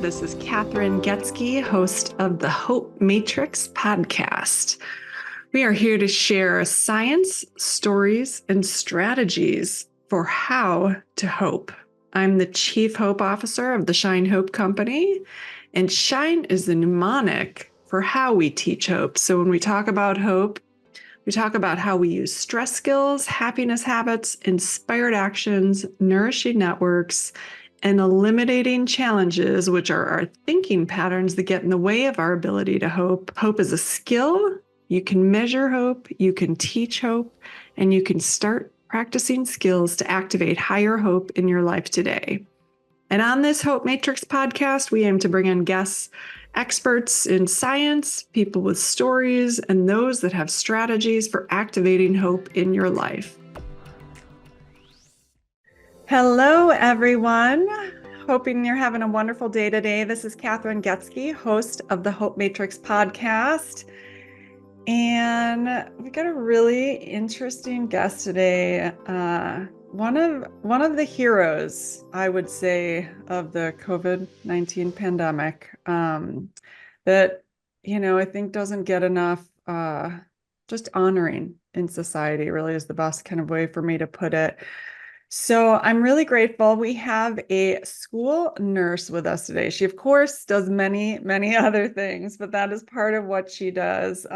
This is Kathryn Goetzke, host of the Hope Matrix podcast. We are here to share science, stories, and strategies for how to hope. I'm the Chief Hope Officer of the Shine Hope Company, and Shine is the mnemonic for how we teach hope. So when we talk about hope, we talk about how we use stress skills, happiness habits, inspired actions, nourishing networks, and eliminating challenges, which are our thinking patterns that get in the way of our ability to hope. Hope is a skill. You can measure hope, you can teach hope, and you can start practicing skills to activate higher hope in your life today. And on this Hope Matrix podcast, we aim to bring in guests, experts in science, people with stories, and those that have strategies for activating hope in your life. Hello, everyone. Hoping you're having a wonderful day today. This is Kathryn Goetzke, host of the Hope Matrix podcast. And we got a really interesting guest today. One of the heroes, I would say, of the COVID-19 pandemic, that, I think doesn't get enough just honoring in society, really is the best kind of way for me to put it. So I'm really grateful. We have a school nurse with us today. She, of course, does many, many other things, but that is part of what she does.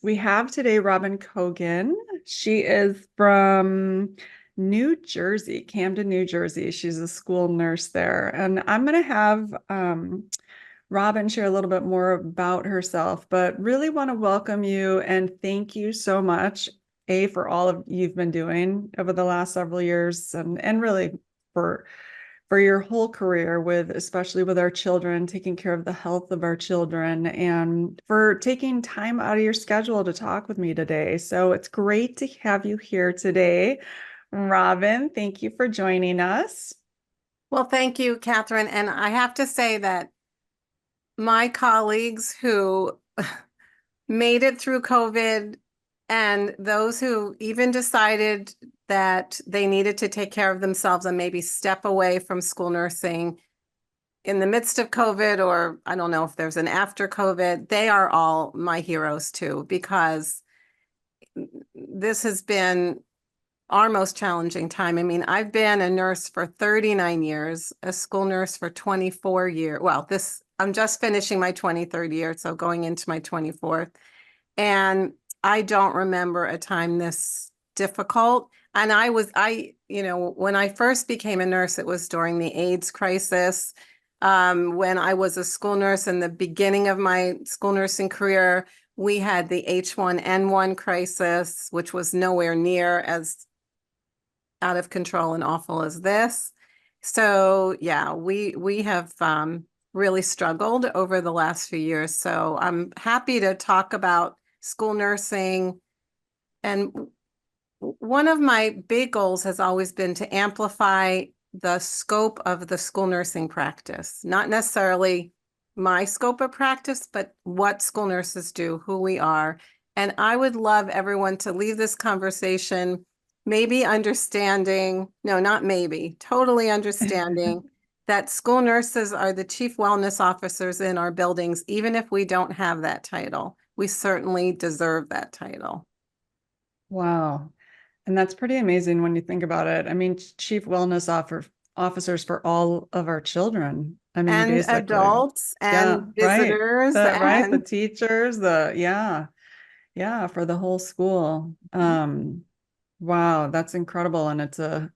We have today Robin Cogan. She is from New Jersey, Camden, New Jersey. She's a school nurse there. And I'm going to have Robin share a little bit more about herself, but really want to welcome you and thank you so much, for all of you've been doing over the last several years, and really for your whole career, especially with our children, taking care of the health of our children, and for taking time out of your schedule to talk with me today. So it's great to have you here today. Robin, thank you for joining us. Well, thank you, Kathryn. And I have to say that my colleagues who made it through COVID, and those who even decided that they needed to take care of themselves and maybe step away from school nursing in the midst of COVID, or I don't know if there's an after COVID, they are all my heroes too, because this has been our most challenging time. I mean, I've been a nurse for 39 years, a school nurse for 24 years. Well, I'm just finishing my 23rd year, so going into my 24th. And I don't remember a time this difficult. And when I first became a nurse, it was during the AIDS crisis. When I was a school nurse in the beginning of my school nursing career, we had the H1N1 crisis, which was nowhere near as out of control and awful as this. So yeah, we have really struggled over the last few years. So I'm happy to talk about school nursing. And one of my big goals has always been to amplify the scope of the school nursing practice, not necessarily my scope of practice, but what school nurses do, who we are. And I would love everyone to leave this conversation totally understanding that school nurses are the chief wellness officers in our buildings, even if we don't have that title. We certainly deserve that title. Wow. And that's pretty amazing when you think about it. I mean, chief wellness officers for all of our children. I mean, and basically adults and visitors, right. The teachers, for the whole school. Wow, that's incredible. And it's a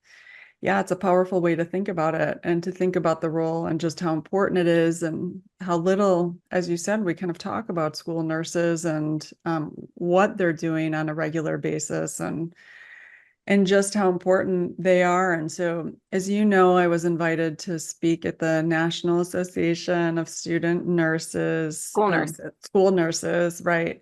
powerful way to think about it, and to think about the role and just how important it is, and how little, as you said, we kind of talk about school nurses and what they're doing on a regular basis, and just how important they are. And so, as you know, I was invited to speak at the National Association of Student Nurses, school nurses, right?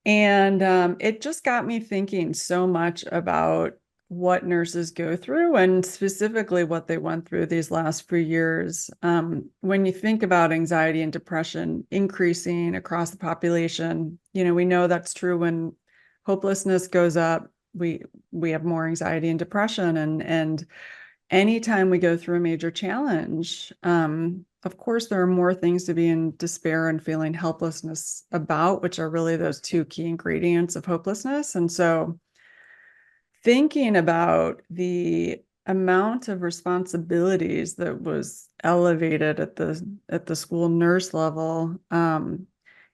And it just got me thinking so much about what nurses go through, and specifically what they went through these last few years. When you think about anxiety and depression increasing across the population, we know that's true. When hopelessness goes up, we have more anxiety and depression, and anytime we go through a major challenge, of course, there are more things to be in despair and feeling helplessness about, which are really those two key ingredients of hopelessness. And so thinking about the amount of responsibilities that was elevated at the school nurse level,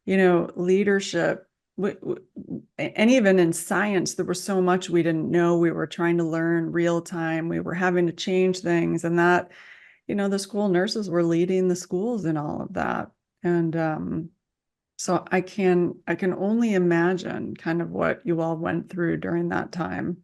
leadership, and even in science, there was so much we didn't know. We were trying to learn real time. We were having to change things, and that, the school nurses were leading the schools in all of that. And so I can only imagine kind of what you all went through during that time.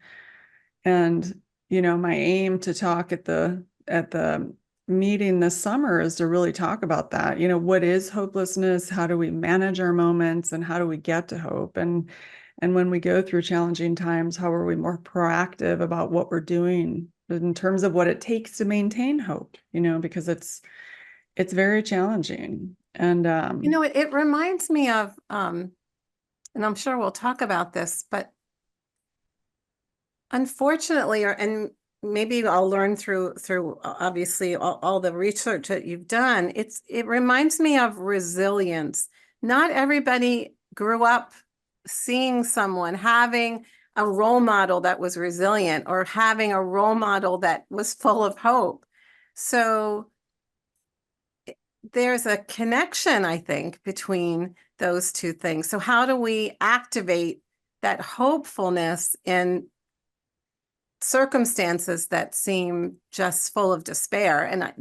And, my aim to talk at the meeting this summer is to really talk about that. What is hopelessness? How do we manage our moments, and how do we get to hope? And when we go through challenging times, how are we more proactive about what we're doing in terms of what it takes to maintain hope, because it's very challenging. And It reminds me of, and I'm sure we'll talk about this, but unfortunately, and maybe I'll learn through obviously all the research that you've done, it reminds me of resilience. Not everybody grew up seeing someone having a role model that was resilient, or having a role model that was full of hope. So there's a connection, I think, between those two things. So how do we activate that hopefulness in circumstances that seem just full of despair? And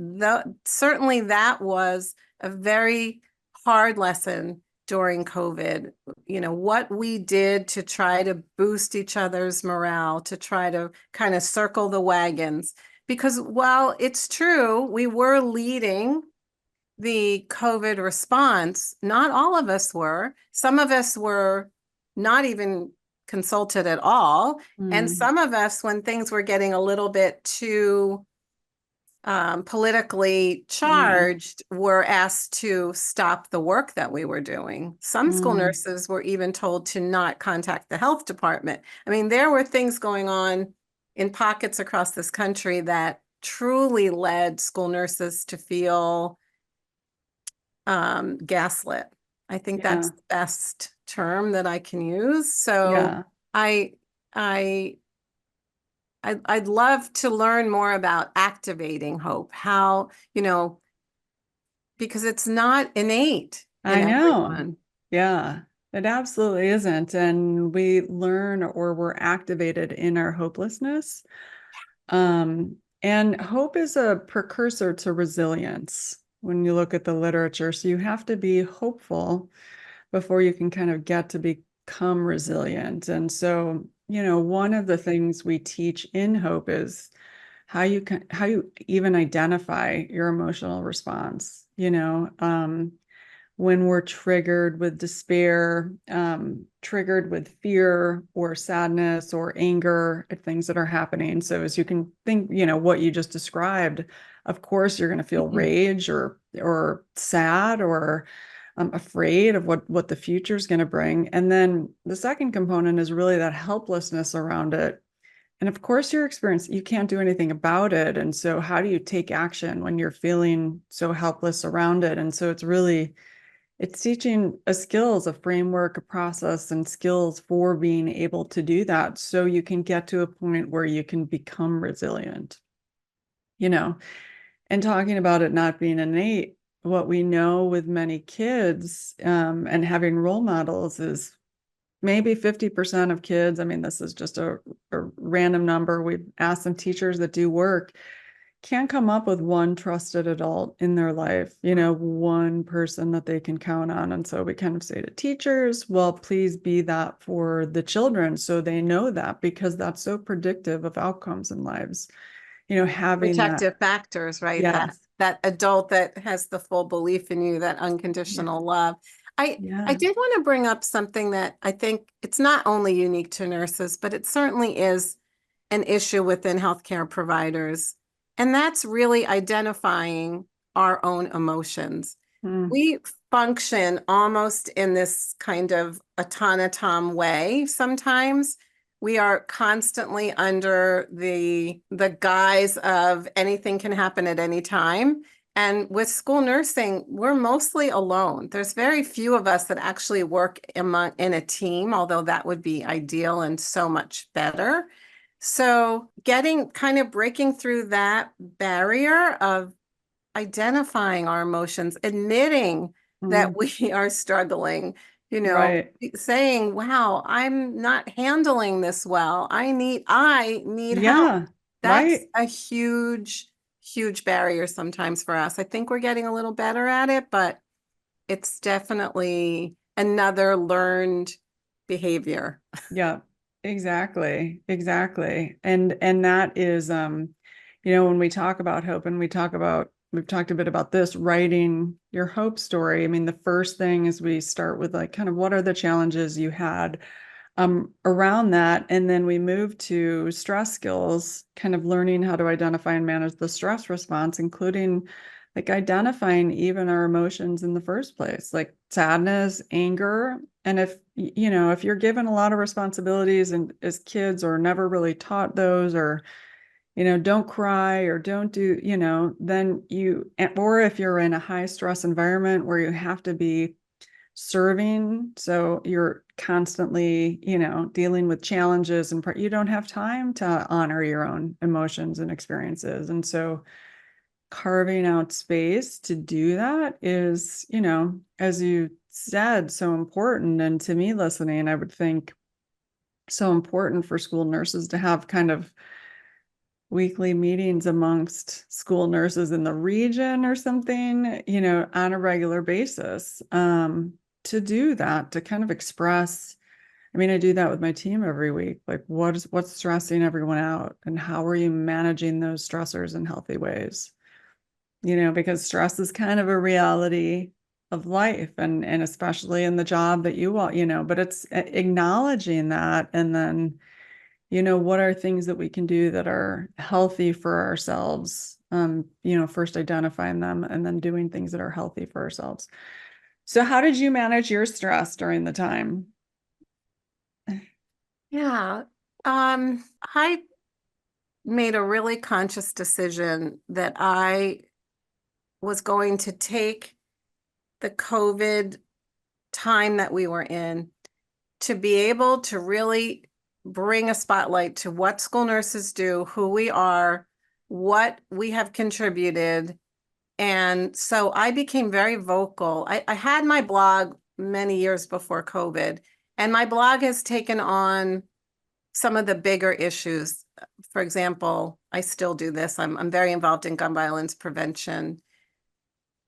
certainly that was a very hard lesson during COVID. What we did to try to boost each other's morale, to try to kind of circle the wagons. Because while it's true, we were leading the COVID response, not all of us were. Some of us were not even consulted at all. And some of us, when things were getting a little bit too politically charged, were asked to stop the work that we were doing. Some school nurses were even told to not contact the health department. I mean, there were things going on in pockets across this country that truly led school nurses to feel gaslit. I think that's the best term that I can use. So I'd love to learn more about activating hope. How, because it's not innate in I know. everyone. Yeah, it absolutely isn't. And we learn, or we're activated in our hopelessness. And hope is a precursor to resilience when you look at the literature. So you have to be hopeful before you can kind of get to become resilient. And so, one of the things we teach in hope is how you even identify your emotional response. When we're triggered with despair, triggered with fear or sadness or anger at things that are happening. So as you can think, what you just described, of course, you're going to feel rage or sad or afraid of what the future is going to bring. And then the second component is really that helplessness around it. And of course, your experience, you can't do anything about it. And so how do you take action when you're feeling so helpless around it? And so it's teaching a skills, a framework, a process, and skills for being able to do that. So you can get to a point where you can become resilient, and talking about it not being innate. What we know with many kids, and having role models, is maybe 50% of kids. I mean, this is just a random number. We've asked some teachers that do work, can't come up with one trusted adult in their life, one person that they can count on. And so we kind of say to teachers, well, please be that for the children, so they know that, because that's so predictive of outcomes in lives, having Protective factors, right? Yes. That adult that has the full belief in you, that unconditional love. I did want to bring up something that I think it's not only unique to nurses, but it certainly is an issue within healthcare providers. And that's really identifying our own emotions. We function almost in this kind of automaton way sometimes, we are constantly under the guise of anything can happen at any time. And with school nursing, we're mostly alone. There's very few of us that actually work in a team, although that would be ideal and so much better. So breaking through that barrier of identifying our emotions, admitting that Mm, we are struggling, right. saying, wow, I'm not handling this well. I need help. Yeah. That's Right. a huge, huge barrier sometimes for us. I think we're getting a little better at it, but it's definitely another learned behavior. Yeah, exactly. Exactly. And that is when we talk about hope and we've talked a bit about this, writing your hope story. I mean, the first thing is we start with like kind of what are the challenges you had around that, and then we move to stress skills, kind of learning how to identify and manage the stress response, including like identifying even our emotions in the first place, like sadness, anger. And if you're given a lot of responsibilities and as kids or never really taught those, or don't cry or don't do, then or if you're in a high stress environment where you have to be serving, so you're constantly dealing with challenges, and you don't have time to honor your own emotions and experiences. And so carving out space to do that is, as you said, so important. And to me, listening, I would think so important for school nurses to have kind of weekly meetings amongst school nurses in the region or something, on a regular basis, to do that, to kind of express. I mean, I do that with my team every week. Like, what's stressing everyone out, and how are you managing those stressors in healthy ways? Because stress is kind of a reality of life, and especially in the job that you want, but it's acknowledging that, and then what are things that we can do that are healthy for ourselves? First identifying them and then doing things that are healthy for ourselves. So how did you manage your stress during the time? Yeah. I made a really conscious decision that I was going to take the COVID time that we were in to be able to really bring a spotlight to what school nurses do, who we are, what we have contributed. And so I became very vocal. I had my blog many years before COVID, and my blog has taken on some of the bigger issues. For example, I still do this. I'm very involved in gun violence prevention.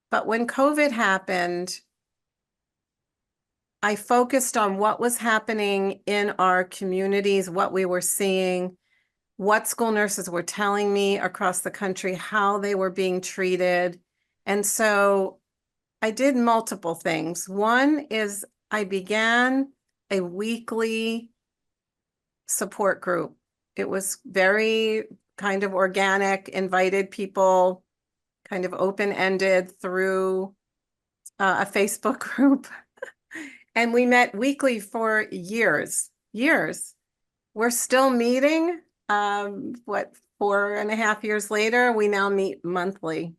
But when COVID happened, I focused on what was happening in our communities, what we were seeing, what school nurses were telling me across the country, how they were being treated. And so I did multiple things. One is I began a weekly support group. It was very kind of organic, invited people, kind of open-ended through a Facebook group. And we met weekly for years. We're still meeting. 4.5 years later, we now meet monthly.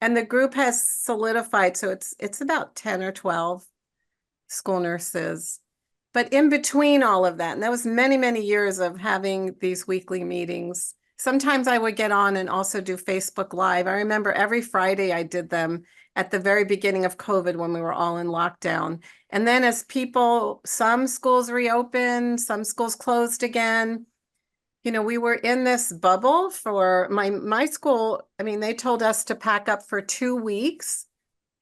And the group has solidified. So it's about 10 or 12 school nurses. But in between all of that, and that was many, many years of having these weekly meetings. Sometimes I would get on and also do Facebook Live. I remember every Friday I did them at the very beginning of COVID when we were all in lockdown. And then as some schools reopened, some schools closed again. We were in this bubble for my school. I mean, they told us to pack up for 2 weeks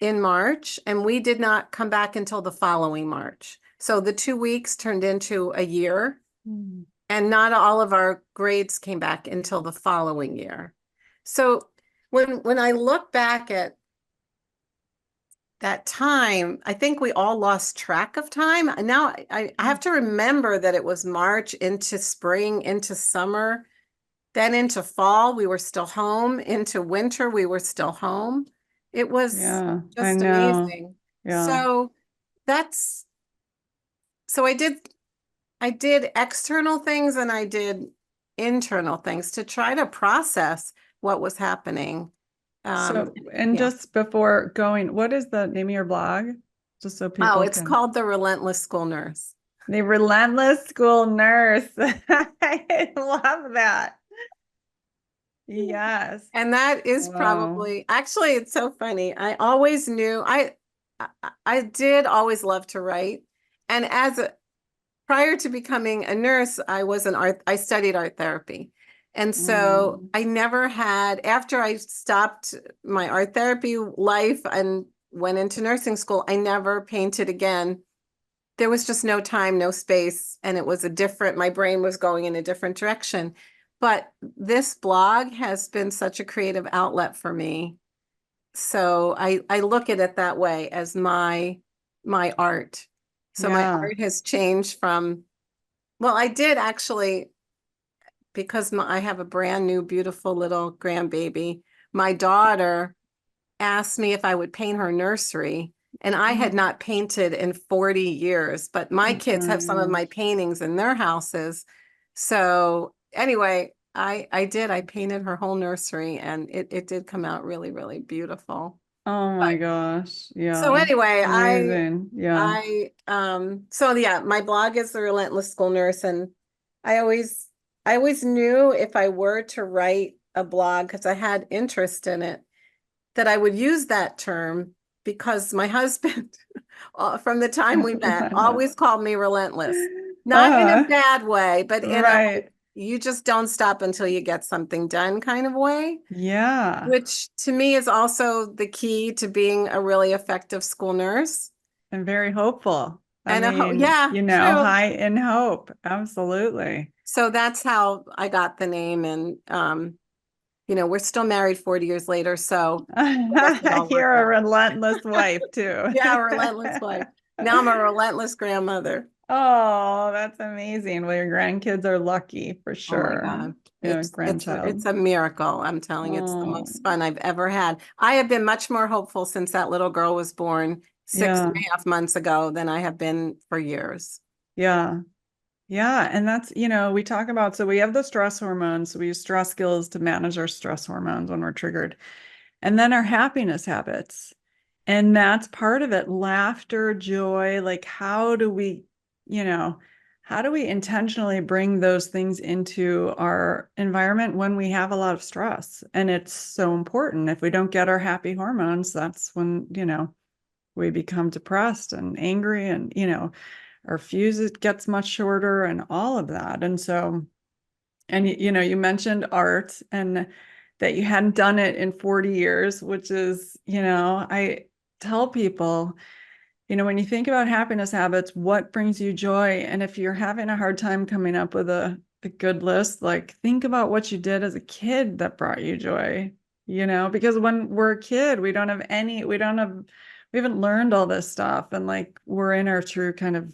in March, and we did not come back until the following March. So the 2 weeks turned into a year, Mm. and not all of our grades came back until the following year. So when I look back at that time, I think we all lost track of time. Now I have to remember that it was March into spring, into summer, then into fall, we were still home, into winter, we were still home. It was Yeah, I just know. amazing. Yeah. So that's so I did I did external things and I did internal things to try to process what was happening. So, and Yeah. just before going, what is the name of your blog? Just so Oh, people it's can. called the Relentless School Nurse. The Relentless School Nurse. I love that. Yes. And that is Wow. probably, actually, it's so funny. I always knew I did always love to write. And prior to becoming a nurse, I studied art therapy. And so Mm, I never had, after I stopped my art therapy life and went into nursing school, I never painted again. There was just no time, no space, and it was my brain was going in a different direction. But this blog has been such a creative outlet for me. So I look at it that way as my art. So my yeah. art has changed from, well, I did actually, because I have a brand new, beautiful little grandbaby. My daughter asked me if I would paint her nursery, and I had Mm, not painted in 40 years, but my oh kids my have some of my gosh. paintings in their houses. So anyway, I painted her whole nursery, and it did come out really, really beautiful. Oh But my gosh. so Yeah. anyway, Amazing. Yeah. so yeah, my blog is the Relentless School Nurse, and I always I always knew if I were to write a blog, because I had interest in it, that I would use that term, because my husband, from the time we met, Relentless. always called me relentless. Not in a Uh, bad way, but in a like, right. you just don't stop until you get something done kind of way, Yeah. which to me is also the key to being a really effective school nurse. And very hopeful. I And mean, yeah, you know, true. high in hope. Absolutely. So that's how I got the name. And, we're still married 40 years later. So I guess it all You're worked a out. relentless wife too. Yeah, relentless wife. Now I'm a relentless grandmother. Oh, that's amazing. Well, your grandkids are lucky for Oh my sure. God. Yeah, It's grandchild. a miracle. I'm telling you, it's the Oh, most fun I've ever had. I have been much more hopeful since that little girl was born six and yeah, a half months ago than I have been for years. yeah, yeah. And that's, we talk about, so we have the stress hormones. So we use stress skills to manage our stress hormones when we're triggered. And then our happiness habits. And that's part of it. Laughter, joy, like you know, how do we intentionally bring those things into our environment when we have a lot of stress? And it's so important. If we don't get our happy hormones, that's when, we become depressed and angry and, our fuse gets much shorter and all of that. And so, and you mentioned art and that you hadn't done it in 40 years, which is, I tell people, when you think about happiness habits, what brings you joy? And if you're having a hard time coming up with a good list, like think about what you did as a kid that brought you joy, because when we're a kid, we haven't learned all this stuff. And like we're in our true kind of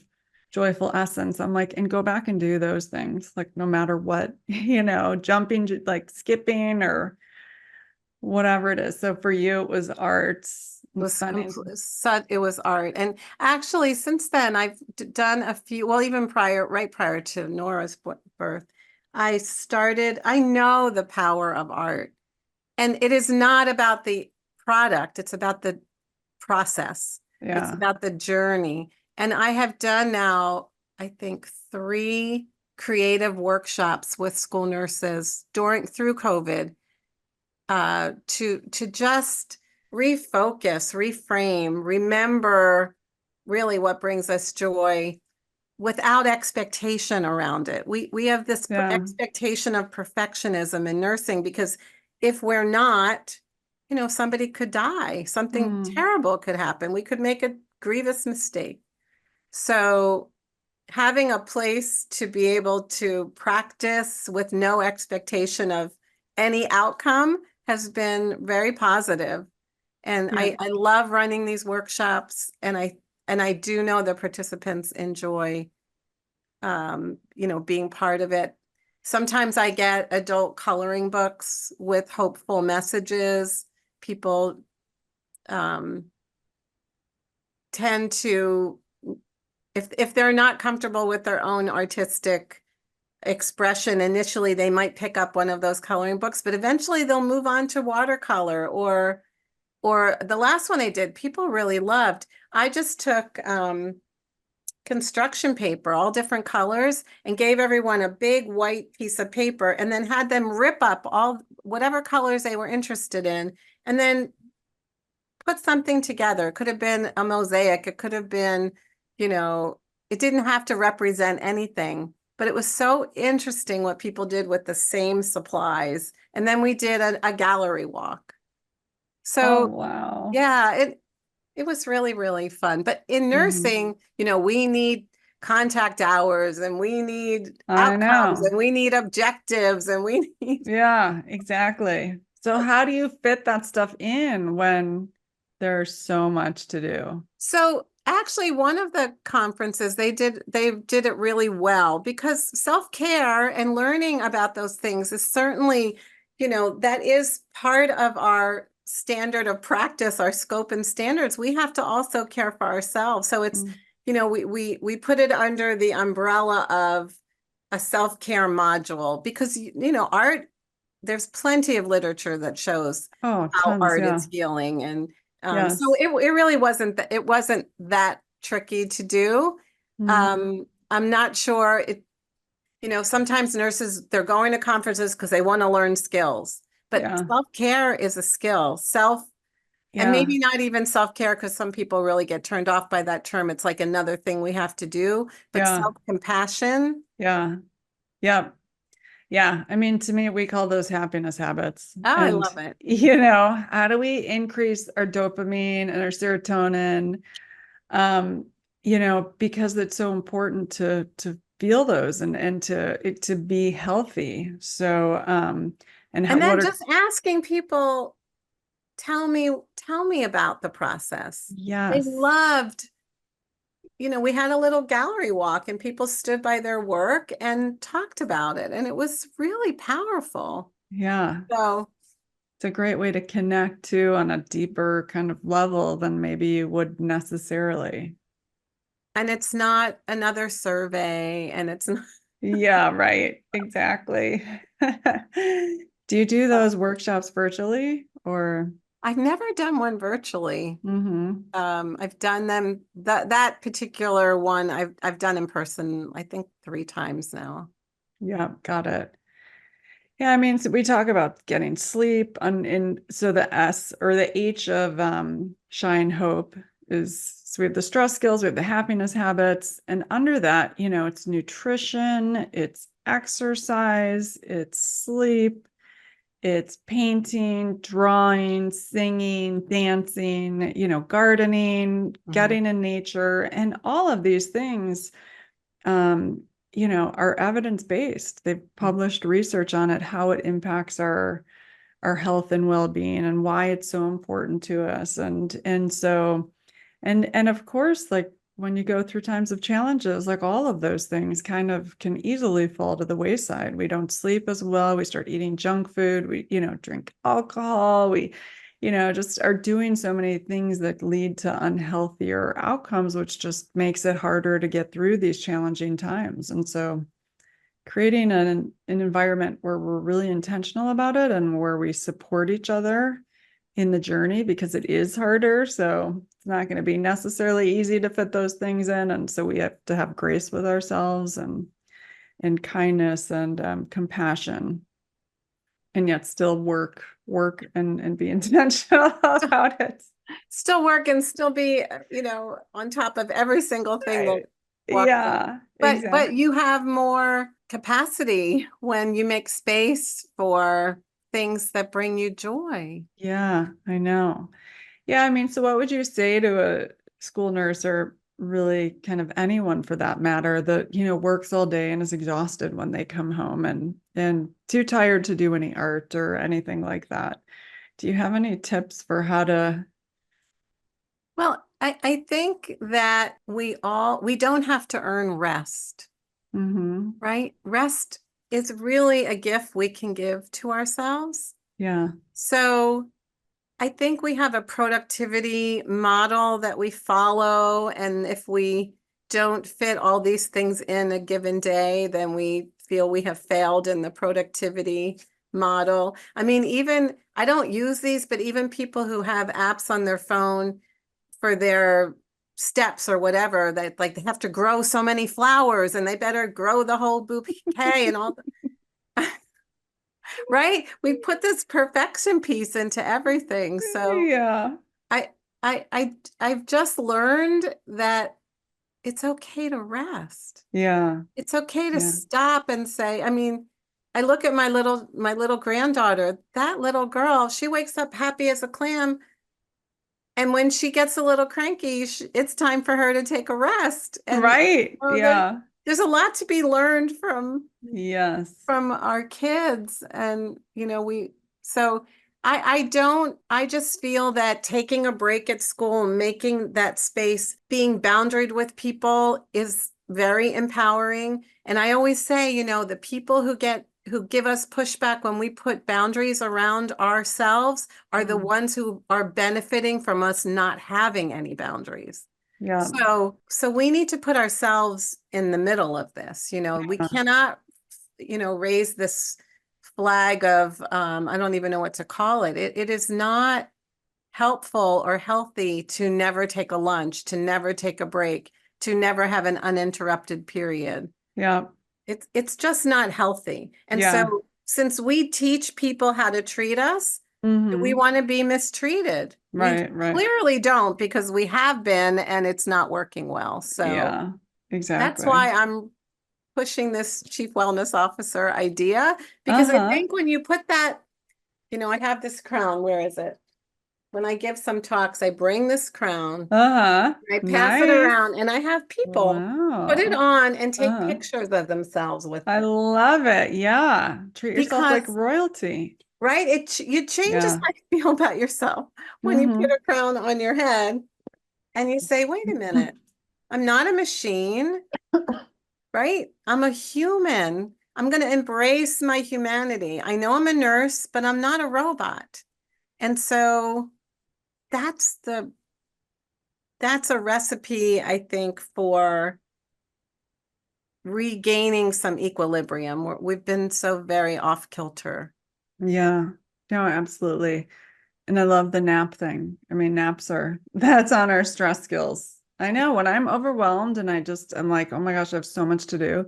joyful essence. I'm like, and go back and do those things, like no matter what, jumping, like skipping or whatever it is. So for you, it was arts and spending. It was art. And actually, since then, I've done a few, well, even right prior to Nora's birth, I know the power of art. And it is not about the product, it's about the process, it's Yeah. about the journey. And I have done now, I think, 3 creative workshops with school nurses through COVID, to just refocus, reframe, remember really what brings us joy without expectation around it. We have this Yeah. expectation of perfectionism in nursing, because if we're not, somebody could die, something Mm. terrible could happen. We could make a grievous mistake. So having a place to be able to practice with no expectation of any outcome has been very positive. And Yeah. I love running these workshops, and I do know the participants enjoy, being part of it. Sometimes I get adult coloring books with hopeful messages. People um, tend to if they're not comfortable with their own artistic expression, initially they might pick up one of those coloring books, but eventually they'll move on to watercolor or the last one I did, people really loved. I just took construction paper, all different colors, and gave everyone a big white piece of paper and then had them rip up all whatever colors they were interested in and then put something together. It could have been a mosaic. It could have been, it didn't have to represent anything, but it was so interesting what people did with the same supplies. And then we did a gallery walk. Oh, So wow. yeah, it was really, really fun. But in nursing, we need contact hours and we need I outcomes know. and we need objectives and we need. Yeah, exactly. So how do you fit that stuff in when there's so much to do? So actually one of the conferences they did it really well because self-care and learning about those things is certainly, that is part of our standard of practice, our scope and standards. We have to also care for ourselves. So it's, Mm. we put it under the umbrella of a self-care module because art, there's plenty of literature that shows Oh, how tons. art Yeah. is healing. And so Yes. it really wasn't that tricky to do. Mhm. I'm not sure sometimes nurses, they're going to conferences because they want to learn skills, but Yeah. self-care is a skill. And Yeah. maybe not even self-care because some people really get turned off by that term. It's like another thing we have to do, but Yeah. self-compassion. Yeah. Yeah. Yeah. I mean, to me, we call those happiness habits. Oh, I And, love it. how do we increase our dopamine and our serotonin? Um, because it's so important to feel those and to be healthy. So, and And what then are, just asking people, tell me about the process. They yes. loved, we had a little gallery walk and people stood by their work and talked about it. And it was really powerful. Yeah. So, It's a great way to connect to on a deeper kind of level than maybe you would necessarily. and it's not another survey and it's not, Yeah, right. Exactly. Do you do those workshops virtually or? I've never done one virtually. Mm-hmm. I've done them that particular one I've done in person, I think 3 times now. Yeah, got it. Yeah, I mean, so we talk about getting sleep and so the S or the H of shine hope is so we have the stress skills, we have the happiness habits, and under that, it's nutrition, it's exercise, it's sleep, it's painting, drawing, singing, dancing, gardening, Mhm. getting in nature, and all of these things um, are evidence-based. They've published research on it, how it impacts our health and well-being and why it's so important to us. And of course, like when you go through times of challenges, like all of those things kind of can easily fall to the wayside. We don't sleep as well. We start eating junk food. We, drink alcohol. We, just are doing so many things that lead to unhealthier outcomes, which just makes it harder to get through these challenging times. And so creating an environment where we're really intentional about it and where we support each other in the journey because it is harder. So it's not going to be necessarily easy to fit those things in. And so we have to have grace with ourselves and kindness and compassion, and yet still work and be intentional about it. Still work and still be, on top of every single thing that Right. walks up. Yeah, But exactly. you have more capacity when you make space for things that bring you joy. Yeah, I know. Yeah, I mean, so what would you say to a school nurse or really kind of anyone for that matter that, works all day and is exhausted when they come home and too tired to do any art or anything like that? Do you have any tips for how to? Well, I think that we don't have to earn rest, Mm-hmm. right? Rest is really a gift we can give to ourselves. Yeah. So I think we have a productivity model that we follow. And if we don't fit all these things in a given day, then we feel we have failed in the productivity model. I mean, even I don't use these, but even people who have apps on their phone for their steps or whatever, that like they have to grow so many flowers and they better grow the whole bouquet and all right? We put this perfection piece into everything. So Yeah. I I've just learned that it's okay to rest. Yeah. It's okay to Yeah. stop and say, I mean, I look at my little granddaughter, that little girl, she wakes up happy as a clam. And when she gets a little cranky, it's time for her to take a rest. And Right. Yeah. there's a lot to be learned Yes. from our kids. And, so I just feel that taking a break at school, making that space, being boundaried with people is very empowering. And I always say, the people who give us pushback when we put boundaries around ourselves are the ones who are benefiting from us not having any boundaries. Yeah. So we need to put ourselves in the middle of this. We cannot raise this flag of I don't even know what to call it. It is not helpful or healthy to never take a lunch, to never take a break, to never have an uninterrupted period. Yeah. It's just not healthy. And Yeah. so since we teach people how to treat us, do we want to be mistreated? We Right. Right. clearly don't, because we have been and it's not working well. So Yeah. that's Exactly. why I'm pushing this chief wellness officer idea, because I Uh-huh. think when you put that, I have this crown. Where is it? When I give some talks, I bring this crown, Uh-huh. I pass it Nice. around, and I have people put it Wow. on and take Uh-huh. pictures of themselves with I it. love it. Yeah. Treat yourself like Because, royalty. right, it changes Yeah. how you feel about yourself when you put Mm-hmm. a crown on your head and you say, wait a minute, I'm not a machine. Right? I'm a human. I'm going to embrace my humanity. I know I'm a nurse, but I'm not a robot. And so that's a recipe, I think, for regaining some equilibrium. We've been so very off kilter. Yeah. No, absolutely. And I love the nap thing. I mean, naps are that's on our stress skills. I know when I'm overwhelmed and I'm like, oh my gosh, I have so much to do.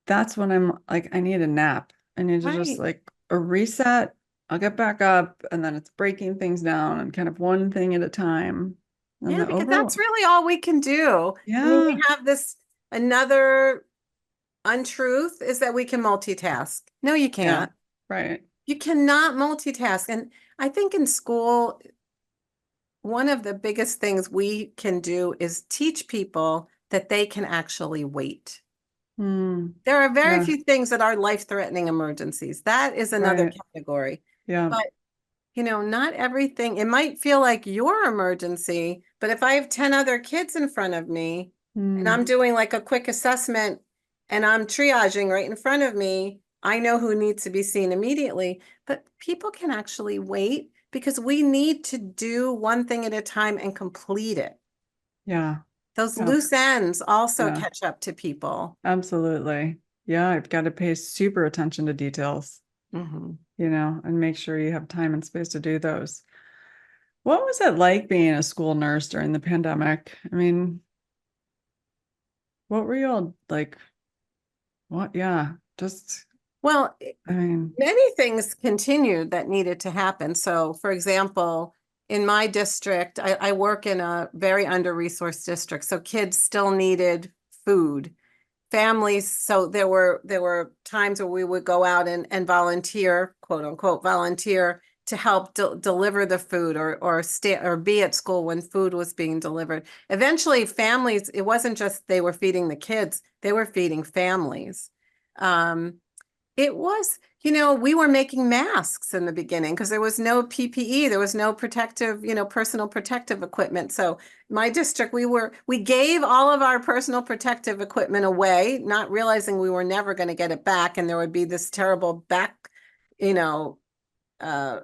That's when I'm like, I need a nap. I need to just Right. like a reset. I'll get back up and then it's breaking things down and kind of one thing at a time. And Yeah, the because that's overall, really all we can do. I mean, we yeah, have this another untruth is that we can multitask. No, you yeah, can't. right. You cannot multitask. And I think in school, one of the biggest things we can do is teach people that they can actually wait. Mm, There are very yeah, few things that are life-threatening emergencies. That is another right. category. Yeah. But, not everything, it might feel like your emergency, but if I have 10 other kids in front of me and Mm, I'm doing like a quick assessment and I'm triaging right in front of me, I know who needs to be seen immediately. But people can actually wait because we need to do one thing at a time and complete it. yeah. Those Yeah. loose ends also Yeah. catch up to people. Absolutely. Yeah. I've got to pay super attention to details, Mhm. and make sure you have time and space to do those. What was it like being a school nurse during the pandemic? I mean, what were you all like? What? Yeah, just, Well, I mean, many things continued that needed to happen. So, for example, in my district, I work in a very under-resourced district, so kids still needed food. Families, so there were times where we would go out and volunteer, quote unquote, volunteer to help deliver the food or stay or be at school when food was being delivered. Eventually, families, it wasn't just they were feeding the kids, they were feeding families. Um, it was, we were making masks in the beginning because there was no PPE, there was no protective, personal protective equipment. So my district, we gave all of our personal protective equipment away, not realizing we were never going to get it back. And there would be this terrible back, you know, uh,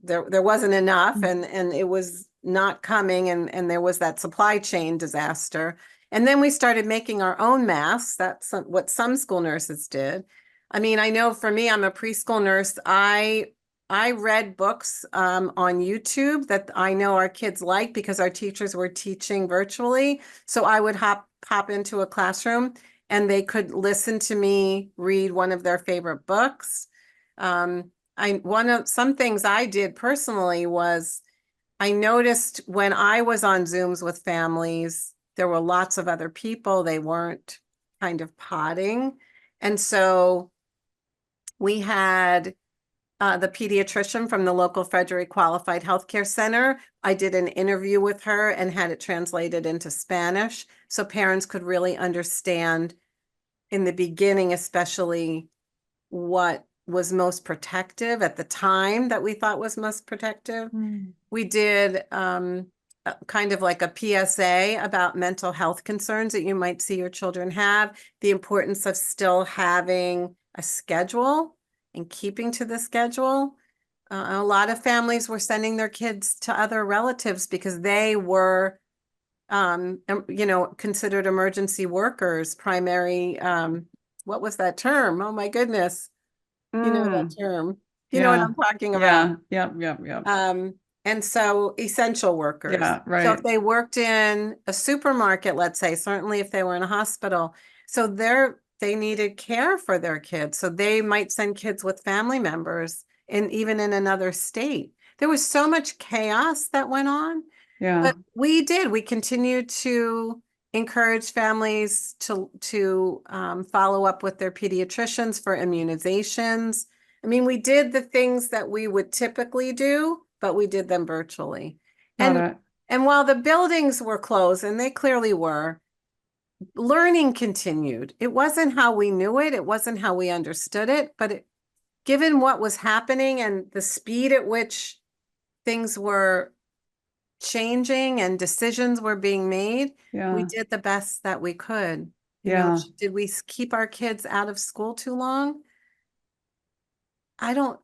there wasn't enough and it was not coming and there was that supply chain disaster. And then we started making our own masks. That's what some school nurses did. I mean, I know for me, I'm a preschool nurse. I read books on YouTube that I know our kids like because our teachers were teaching virtually. So I would hop into a classroom and they could listen to me read one of their favorite books. Some things I did personally was I noticed when I was on Zooms with families, there were lots of other people. They weren't kind of potting. And so we had the pediatrician from the local Frederick Qualified Healthcare Center. I did an interview with her and had it translated into Spanish so parents could really understand in the beginning, especially what was most protective at the time that we thought was most protective. We did kind of like a PSA about mental health concerns that you might see your children have, the importance of still having a schedule and keeping to the schedule. A lot of families were sending their kids to other relatives because they were, considered emergency workers, primary, what was that term? Oh my goodness. You know that term. You know what I'm talking about. Yeah. And so essential workers. Yeah, right. So if they worked in a supermarket, let's say, certainly if they were in a hospital, so they needed care for their kids. So they might send kids with family members and even in another state. There was so much chaos that went on. Yeah. But we continued to encourage families to follow up with their pediatricians for immunizations. I mean, we did the things that we would typically do, but we did them virtually. And while the buildings were closed, and they clearly were, learning continued. It wasn't how we knew it. It wasn't how we understood it, but given what was happening and the speed at which things were changing and decisions were being made, we did the best that we could. You know, did we keep our kids out of school too long? I don't,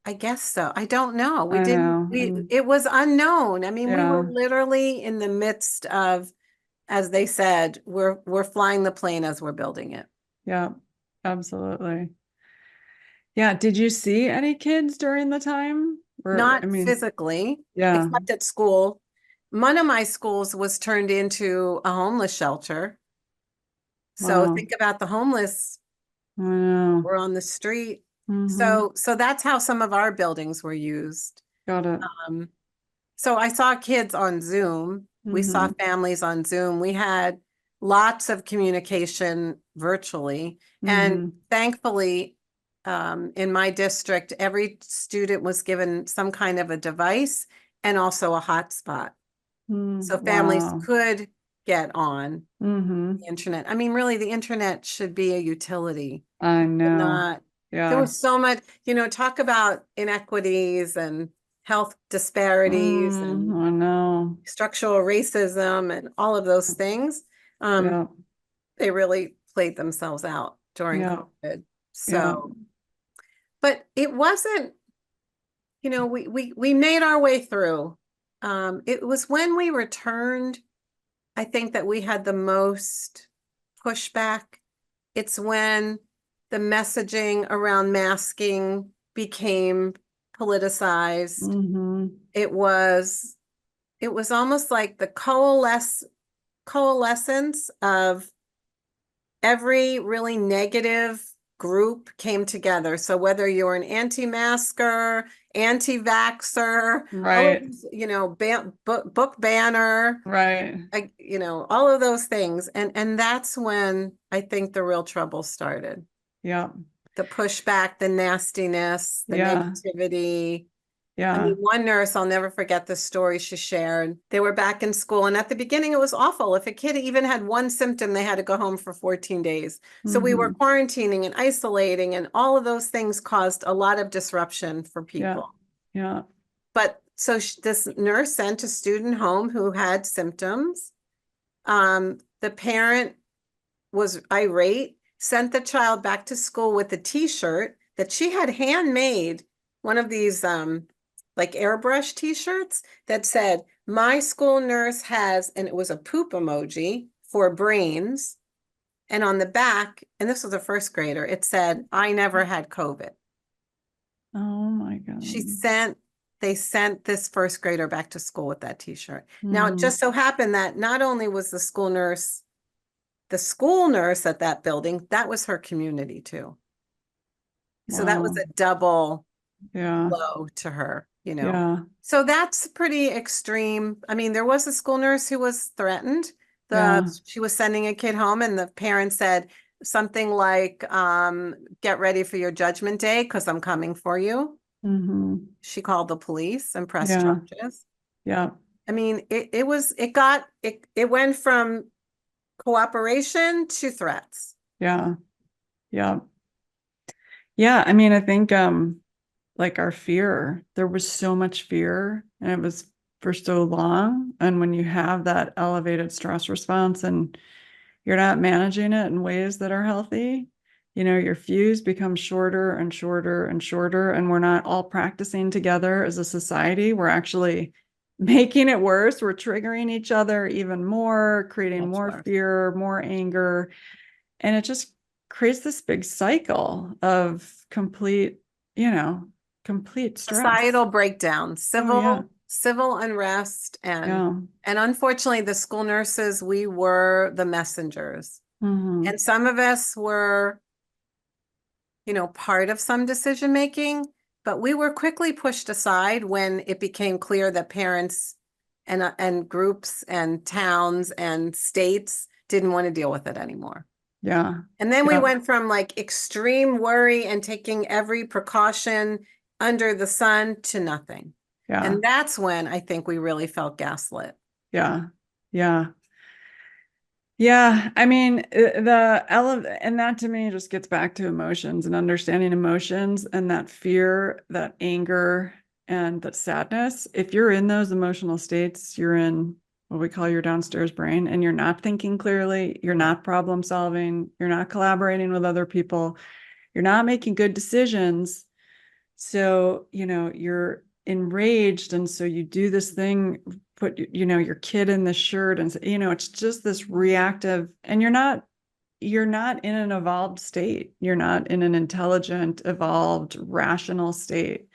I guess so. I don't know. We didn't, it was unknown. I mean, we were literally in the midst of, as they said, we're flying the plane as we're building it. Yeah, absolutely. Yeah. Did you see any kids during the time? Not physically, except at school. One of my schools was turned into a homeless shelter. So think about the homeless. We're on the street. So that's how some of our buildings were used. Got it. So I saw kids on Zoom. We saw families on Zoom. We had lots of communication virtually. And thankfully, in my district, every student was given some kind of a device and also a hotspot. So families could get on the internet. I mean, really, the internet should be a utility. I know. There was so much, talk about inequities and health disparities and I know. structural racism and all of those things. They really played themselves out during COVID. So, but it wasn't, we made our way through. It was when we returned, I think, that we had the most pushback. It's when the messaging around masking became politicized. It was almost like the coalescence of every really negative group came together. So whether you're an anti-masker, anti-vaxxer, right, book banner, right, all of those things, and that's when I think the real trouble started. The pushback, the nastiness, the negativity. I mean, one nurse, I'll never forget the story she shared. They were back in school, and at the beginning, it was awful. If a kid even had one symptom, they had to go home for 14 days. So we were quarantining and isolating, and all of those things caused a lot of disruption for people. But so this nurse sent a student home who had symptoms. The parent was irate, sent the child back to school with a t-shirt that she had handmade, one of these like airbrush t-shirts that said, "My school nurse has," and it was a poop emoji, for brains. And on the back, and this was a first grader, it said, "I never had COVID." Oh my God. They sent this first grader back to school with that t-shirt. Now, it Mm. just so happened that not only was the school nurse at that building, that was her community too. So that was Wow. a double Yeah. blow to her, you know. Yeah. So that's pretty extreme. I mean, there was a school nurse who was threatened. Yeah. She was sending a kid home, and the parent said something like, "Get ready for your judgment day because I'm coming for you." Mm-hmm. She called the police and pressed Yeah. charges. Yeah. I mean, it went from cooperation to threats. Yeah. Yeah. Yeah. I mean, I think like our fear, there was so much fear and it was for so long. And when you have that elevated stress response and you're not managing it in ways that are healthy, your fuse becomes shorter and shorter and shorter. And we're not all practicing together as a society. We're actually making it worse. We're triggering each other even more, creating Much more worse. fear, more anger. And it just creates this big cycle of complete stress. Societal breakdown, Oh, yeah. civil unrest, Yeah. and unfortunately, the school nurses, we were the messengers. Mm-hmm. And some of us were, part of some decision making, but we were quickly pushed aside when it became clear that parents and groups and towns and states didn't want to deal with it anymore. Yeah. And then we Yeah. went from like extreme worry and taking every precaution under the sun to nothing. Yeah. And that's when I think we really felt gaslit. Yeah. Yeah. Yeah. I mean, and that to me just gets back to emotions and understanding emotions and that fear, that anger, and that sadness. If you're in those emotional states, you're in what we call your downstairs brain, and you're not thinking clearly, you're not problem solving, you're not collaborating with other people, you're not making good decisions. So, you're enraged. And so you do this thing, put, your kid in the shirt and, it's just this reactive, and you're not in an evolved state. You're not in an intelligent, evolved, rational state.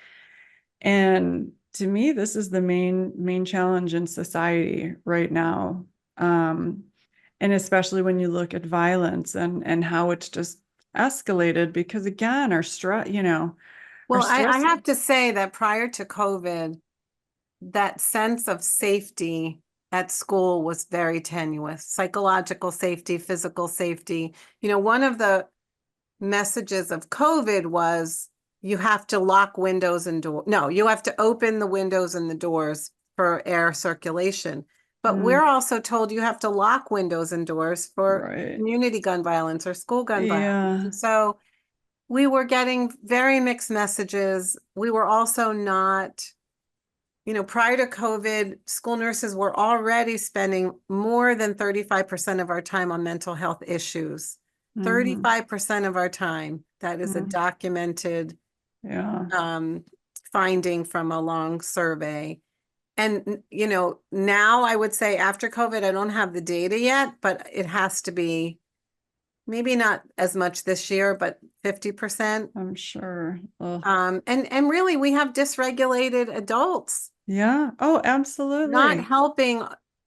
And to me, this is the main challenge in society right now. And especially when you look at violence and how it's just escalated because again, our stress, our Well, I stress. have to say that prior to COVID, that sense of safety at school was very tenuous. Psychological safety, physical safety. One of the messages of COVID was you have to lock windows and doors. No, you have to open the windows and the doors for air circulation. But we're also told you have to lock windows and doors for Right. community gun violence or school gun violence. Yeah. And so we were getting very mixed messages. We were also not, prior to COVID, school nurses were already spending more than 35% of our time on mental health issues. 35% of our time. That is a documented finding from a long survey. And, now I would say after COVID, I don't have the data yet, but it has to be maybe not as much this year, but 50%. I'm sure. Ugh. And really we have dysregulated adults. Yeah. Oh, absolutely. Not helping,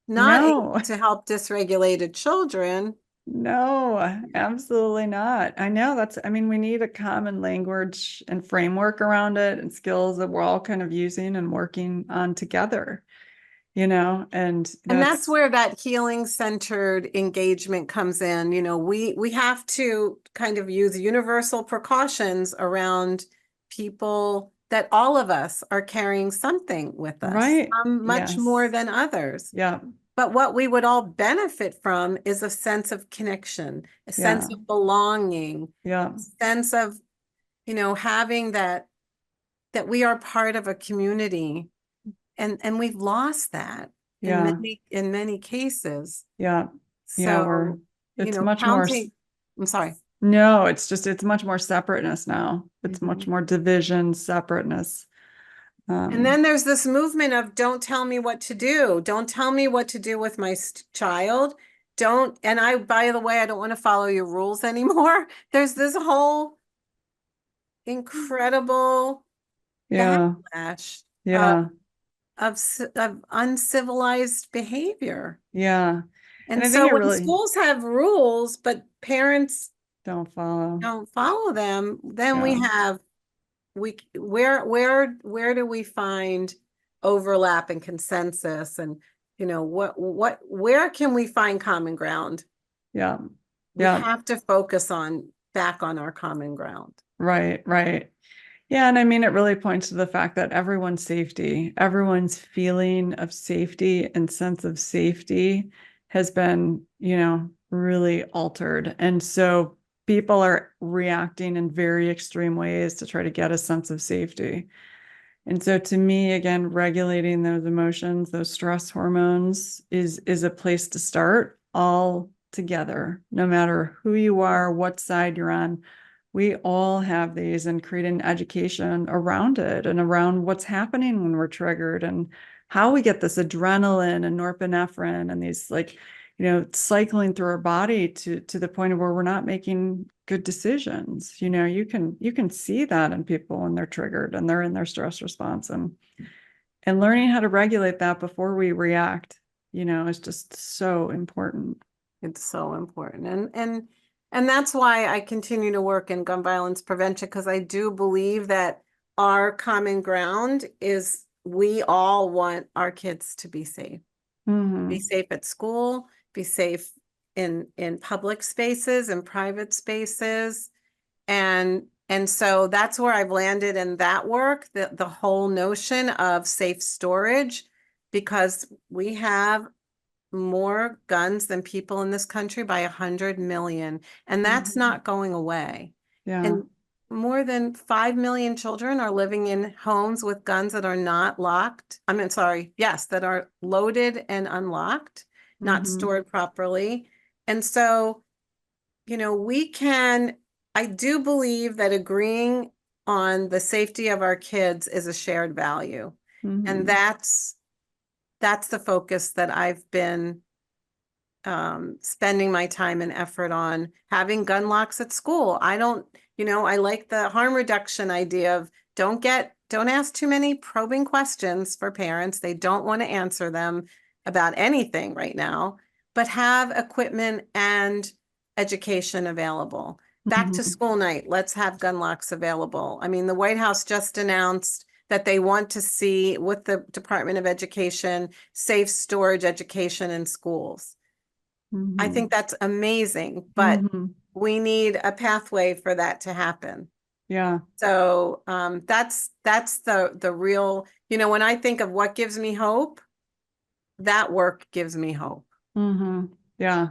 not able to help dysregulated children. No, absolutely not. I know we need a common language and framework around it and skills that we're all kind of using and working on together, and that's where that healing centered engagement comes in. We have to kind of use universal precautions around people that all of us are carrying something with us, right. Much more than others. Yeah. But what we would all benefit from is a sense of connection, a sense of belonging, a sense of, having that we are part of a community. And we've lost that in many cases. Yeah. So, it's much more. I'm sorry. No, it's much more separateness now. It's much more division, separateness. And then there's this movement of don't tell me what to do. Don't tell me what to do with my child. don't, and by the way, I don't want to follow your rules anymore. There's this whole incredible Yeah. backlash Yeah. of uncivilized behavior. Yeah. And And I think so it when really schools have rules, but parents don't follow. don't follow them, then Yeah. where do we find overlap and consensus, and where can we find common ground? Yeah. We Yeah. have to focus back on our common ground. Right. Right. Yeah. And I mean, it really points to the fact that everyone's safety, everyone's feeling of safety and sense of safety has been, really altered. And so people are reacting in very extreme ways to try to get a sense of safety. And so to me, again, regulating those emotions, those stress hormones is a place to start all together, no matter who you are, what side you're on. We all have these, and creating education around it and around what's happening when we're triggered and how we get this adrenaline and norepinephrine and these cycling through our body to the point of where we're not making good decisions. You can see that in people when they're triggered and they're in their stress response, and learning how to regulate that before we react, is just so important. It's so important. And that's why I continue to work in gun violence prevention, because I do believe that our common ground is we all want our kids to be safe. Mm-hmm. Be safe at school, be safe in public spaces and private spaces. And so that's where I've landed in that work, the whole notion of safe storage, because we have more guns than people in this country by 100 million, and that's not going away. Yeah. And more than 5 million children are living in homes with guns that are not locked. I mean, sorry, yes, that are loaded and unlocked, not stored properly. And so, I do believe that agreeing on the safety of our kids is a shared value. And that's the focus that I've been spending my time and effort on. Having gun locks at school. I like the harm reduction idea of don't ask too many probing questions for parents. They don't want to answer them about anything right now, but have equipment and education available. Back to school night, let's have gun locks available. I mean, the White House just announced that they want to see, with the Department of Education, safe storage education in schools. I think that's amazing, but we need a pathway for that to happen. Yeah. So that's the real, when I think of what gives me hope, that work gives me hope. Yeah.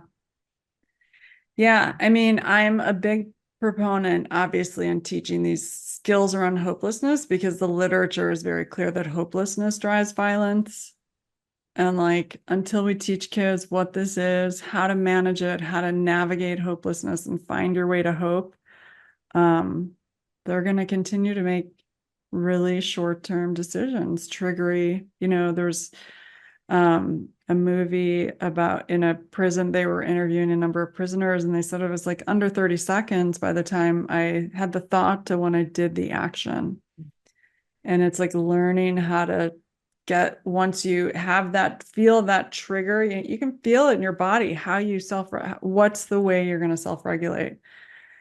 Yeah. I mean, I'm a big proponent, obviously, in teaching these skills around hopelessness, because the literature is very clear that hopelessness drives violence. And until we teach kids what this is, how to manage it, how to navigate hopelessness and find your way to hope, they're going to continue to make really short-term decisions, triggery. There's a movie about, in a prison, they were interviewing a number of prisoners, and they said it was under 30 seconds by the time I had the thought to when I did the action. And it's learning how to once you have feel that trigger, you can feel it in your body, what's the way you're going to self-regulate.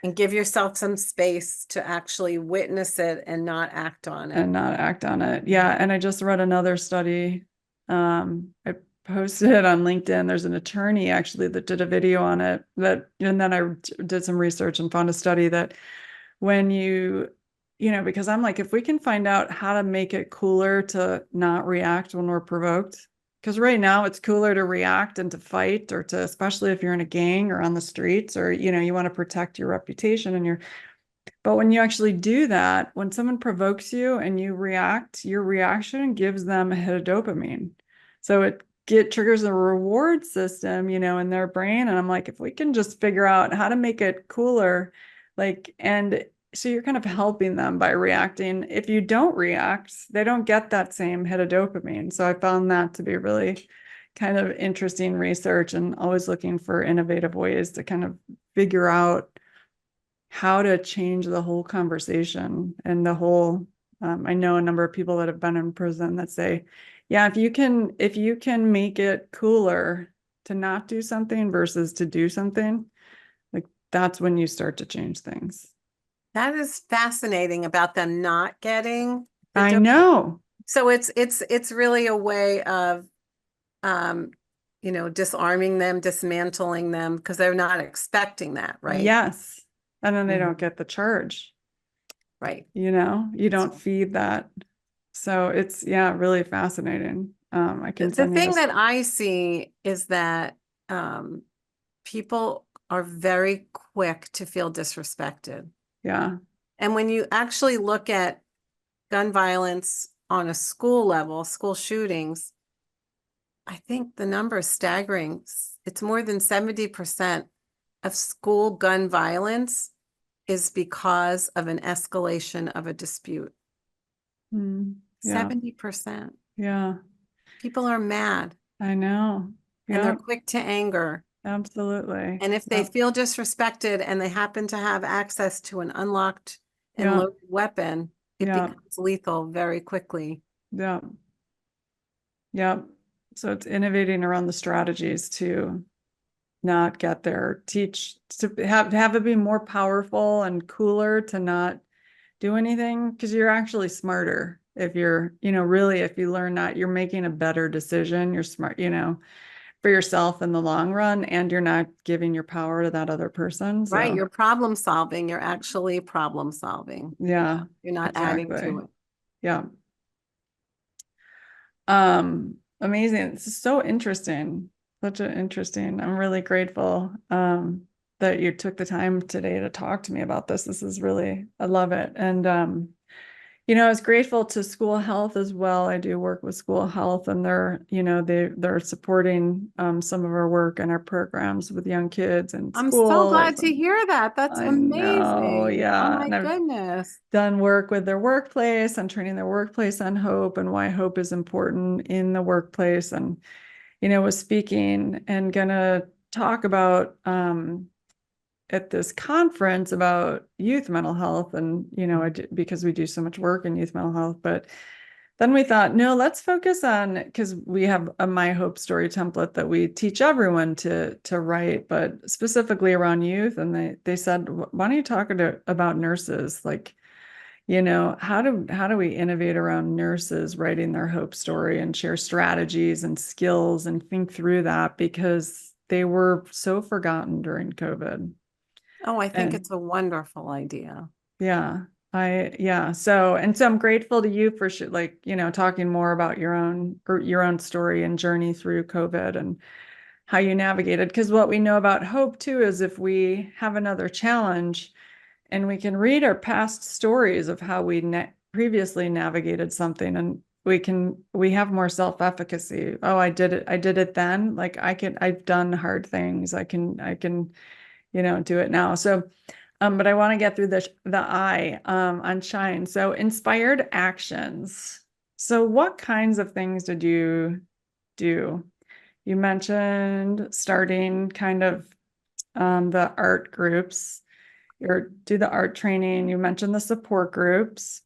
And give yourself some space to actually witness it and not act on it. Yeah. And I just read another study. I posted it on LinkedIn. There's an attorney actually that did a video on it, and then I did some research and found a study that when because I'm if we can find out how to make it cooler to not react when we're provoked, because right now it's cooler to react and to fight, or to, especially if you're in a gang or on the streets, or, you want to protect your reputation but when you actually do that, when someone provokes you and you react, your reaction gives them a hit of dopamine. So it triggers a reward system, in their brain. And I'm if we can just figure out how to make it cooler, and so you're kind of helping them by reacting. If you don't react, they don't get that same hit of dopamine. So I found that to be really, kind of interesting research and always looking for innovative ways to kind of figure out how to change the whole conversation and the whole. I know a number of people that have been in prison that say, yeah, if you can make it cooler to not do something versus to do something, like that's when you start to change things. That is fascinating about them not getting the I dose. know. So it's really a way of disarming them, dismantling them, because they're not expecting that, right? Yes. And then they don't Mhm. get the charge. Right. You don't feed that. So it's, yeah, really fascinating. I can The send you thing this. that I see is that people are very quick to feel disrespected. Yeah. And when you actually look at gun violence on a school level, school shootings, I think the number is staggering. It's more than 70% of school gun violence is because of an escalation of a dispute. Yeah. 70%. Yeah. People are mad I know. and they're Yeah. quick to anger. Absolutely. And if they Yeah. feel disrespected and they happen to have access to an unlocked and Yeah. loaded weapon, it Yeah. becomes lethal very quickly. Yeah. Yeah. So it's innovating around the strategies to not get there, teach to have it be more powerful and cooler to not do anything because you're actually smarter if you're, really if you learn that you're making a better decision, you're smart, for yourself in the long run, and you're not giving your power to that other person. Right, So you're problem solving. You're actually problem solving. yeah, You're not adding to exactly. it. Yeah. Amazing. This is so interesting. Such an interesting. I'm really grateful that you took the time today to talk to me about this. This is really, I love it. And I was grateful to school health as well. I do work with school health, and they're supporting some of our work and our programs with young kids and I'm so glad schools. to And hear that. That's I know, amazing. Oh yeah. my And I've goodness. done work with their workplace and training their workplace on hope and why hope is important in the workplace. And, was speaking and gonna talk about at this conference about youth mental health. And, because we do so much work in youth mental health, but then we thought, no, let's focus on, because we have a My Hope story template that we teach everyone to write, but specifically around youth. And they said, why don't you talk about nurses? Like, how do we innovate around nurses writing their hope story and share strategies and skills and think through that, because they were so forgotten during COVID. Oh, I think And it's a wonderful idea. yeah, so I'm grateful to you for talking more about your own story and journey through COVID and how you navigated. Because what we know about hope too is if we have another challenge, and we can read our past stories of how we previously navigated something, and we have more self-efficacy. Oh, I did it then. Like I've done hard things. I can do it now. So but I want to get through the I on shine. So inspired actions. So what kinds of things did you do? You mentioned starting kind of the art groups or do the art training. You mentioned the support groups.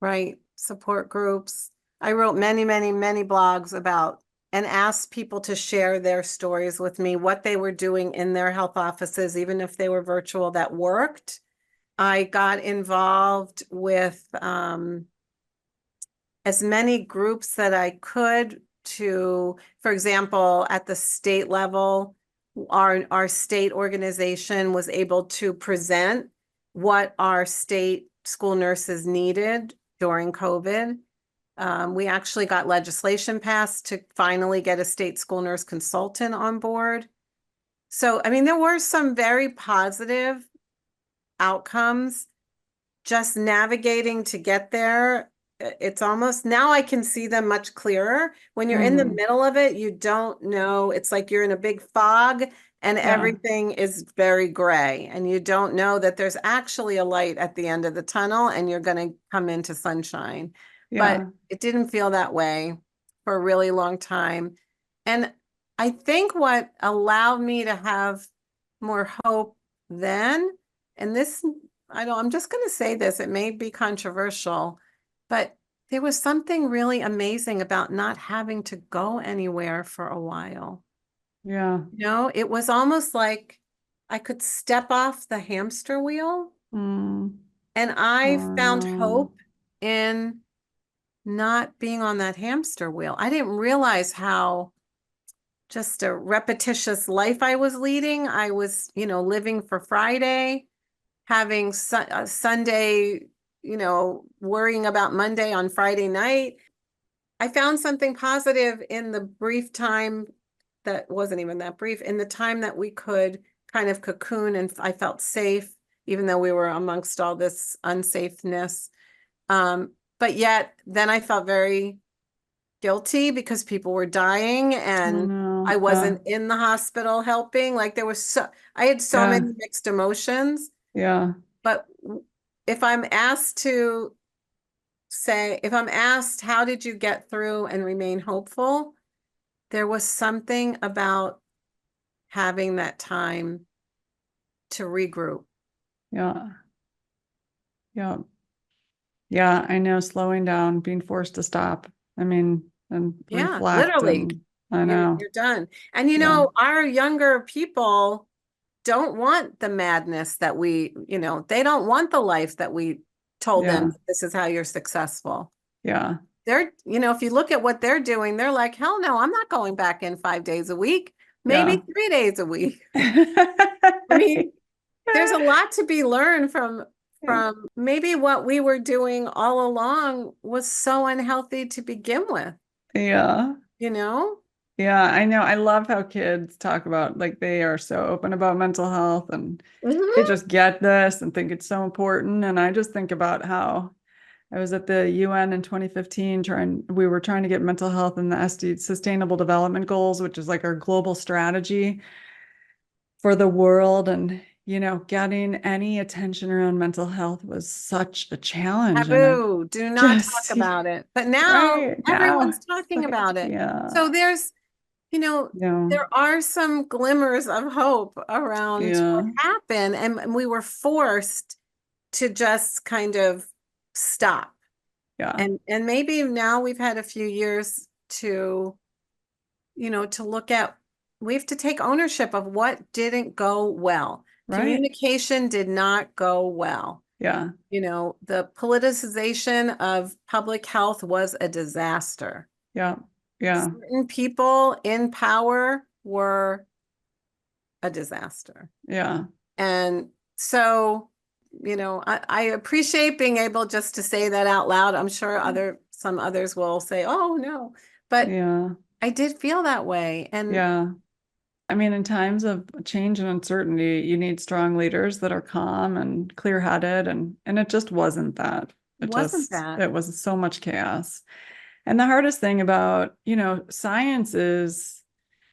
Right. Support groups. I wrote many, many, many blogs about and asked people to share their stories with me, what they were doing in their health offices, even if they were virtual, that worked. I got involved with as many groups that I could to, for example, at the state level, our state organization was able to present what our state school nurses needed during COVID. We actually got legislation passed to finally get a state school nurse consultant on board. So, I mean, there were some very positive outcomes. Just navigating to get there, it's almost now I can see them much clearer. When you're in the middle of it, you don't know. It's like you're in a big fog and Yeah. everything is very gray, and you don't know that there's actually a light at the end of the tunnel and you're going to come into sunshine. But Yeah. it didn't feel that way for a really long time. And I think what allowed me to have more hope then, and this, I'm just going to say this, it may be controversial, but there was something really amazing about not having to go anywhere for a while. Yeah. It was almost like I could step off the hamster wheel, Mm. and I found Oh, hope in not being on that hamster wheel. I didn't realize how just a repetitious life I was leading. I was, living for Friday, having Sunday, worrying about Monday on Friday night. I found something positive in the brief time that wasn't even that brief, in the time that we could kind of cocoon and I felt safe, even though we were amongst all this unsafeness. But yet then I felt very guilty because people were dying I and I know. Yeah. wasn't in the hospital helping. Like I had so Yeah. many mixed emotions. Yeah. But if I'm asked to if I'm asked, how did you get through and remain hopeful? There was something about having that time to regroup. Yeah. Yeah. Yeah. I know, slowing down, being forced to stop. I mean, and Yeah, reflect, literally, and I you're know. you're done. And Yeah. our younger people don't want the madness that they don't want the life that we told them Yeah. that this is how you're successful. Yeah. If you look at what they're doing, they're like, hell no, I'm not going back in 5 days a week, maybe Yeah. 3 days a week. I mean, there's a lot to be learned from maybe what we were doing all along was so unhealthy to begin with, Yeah. you know? Yeah, I know. I love how kids talk about, like, they are so open about mental health, and they Mhm. just get this and think it's so important. And I just think about how I was at the UN in 2015 we were trying to get mental health in the SD Sustainable Development Goals, which is like our global strategy for the world. And, getting any attention around mental health was such a challenge. And I Taboo. Do not talk just, about it. But now right now, everyone's it's talking like, about it. yeah, So yeah, there are some glimmers of hope around what yeah, happened, and we were forced to just kind of stop. yeah, And maybe now we've had a few years to look at, we have to take ownership of what didn't go well. right. Communication did not go well. Yeah, The politicization of public health was a disaster. yeah, yeah, Certain people in power were a disaster. yeah. And so, I appreciate being able just to say that out loud. I'm sure some others will say, oh no, but Yeah, I did feel that way. And yeah. I mean, in times of change and uncertainty, you need strong leaders that are calm and clear-headed, and it just wasn't that. wasn't that? It was so much chaos. And the hardest thing about, science is,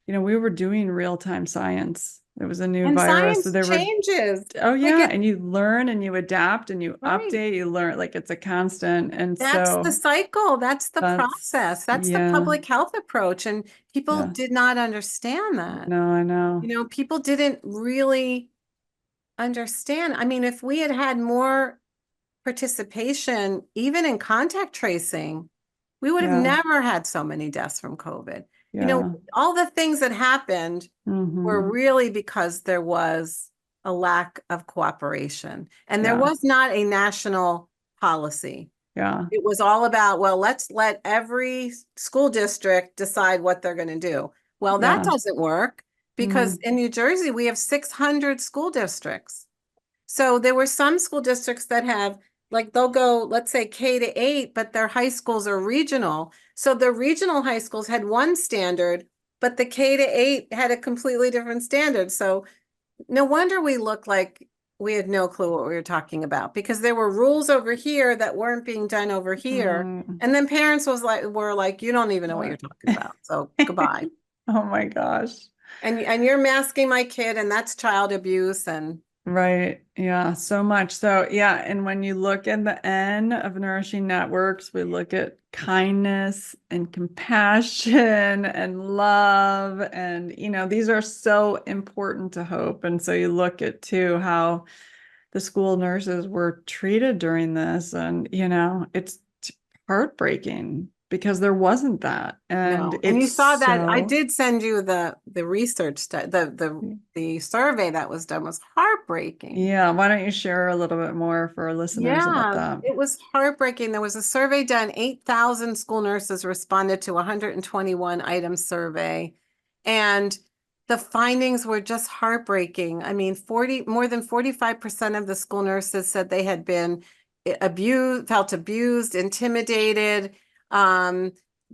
we were doing real-time science. It was a new And virus. So science there were, changes. oh Like yeah, it's and you learn and you adapt and you right. update, you learn, like, it's a constant. And That's the so cycle. That's the process. That's the yeah, public health approach. And people yeah. did not understand that. No, I know. People didn't really understand. I mean, if we had had more participation, even in contact tracing, we would have Yeah, never had so many deaths from COVID. yeah. All the things that happened were Hmm. really because there was a lack of cooperation and there Yeah, was not a national policy. yeah, It was all about, well, let's let every school district decide what they're going to do. Well, that yeah. doesn't work because Mm. in New Jersey, we have 600 school districts. So there were some school districts that have, like, they'll go, let's say K-8, but their high schools are regional. So the regional high schools had one standard, but the K-8 had a completely different standard. So no wonder we looked like we had no clue what we were talking about because there were rules over here that weren't being done over here. Mm. And then parents were like, you don't even know what you're What? talking about. So goodbye. Oh my gosh. And you're masking my kid, and that's child abuse. And Right. Yeah. So much. So, yeah. And when you look at the N of nourishing networks, we look at kindness and compassion and love. And, these are so important to Hope. And so you look at too how the school nurses were treated during this. And, it's heartbreaking because there wasn't that. And No. And you it's saw that I so, did send you the research the survey that was done was heartbreaking. yeah. Why don't you share a little bit more for our listeners about Yeah, that? it was heartbreaking. There was a survey done, 8,000 school nurses responded to a 121 item survey. And the findings were just heartbreaking. I mean, more than 45% of the school nurses said they had been abused, felt abused, intimidated. Um,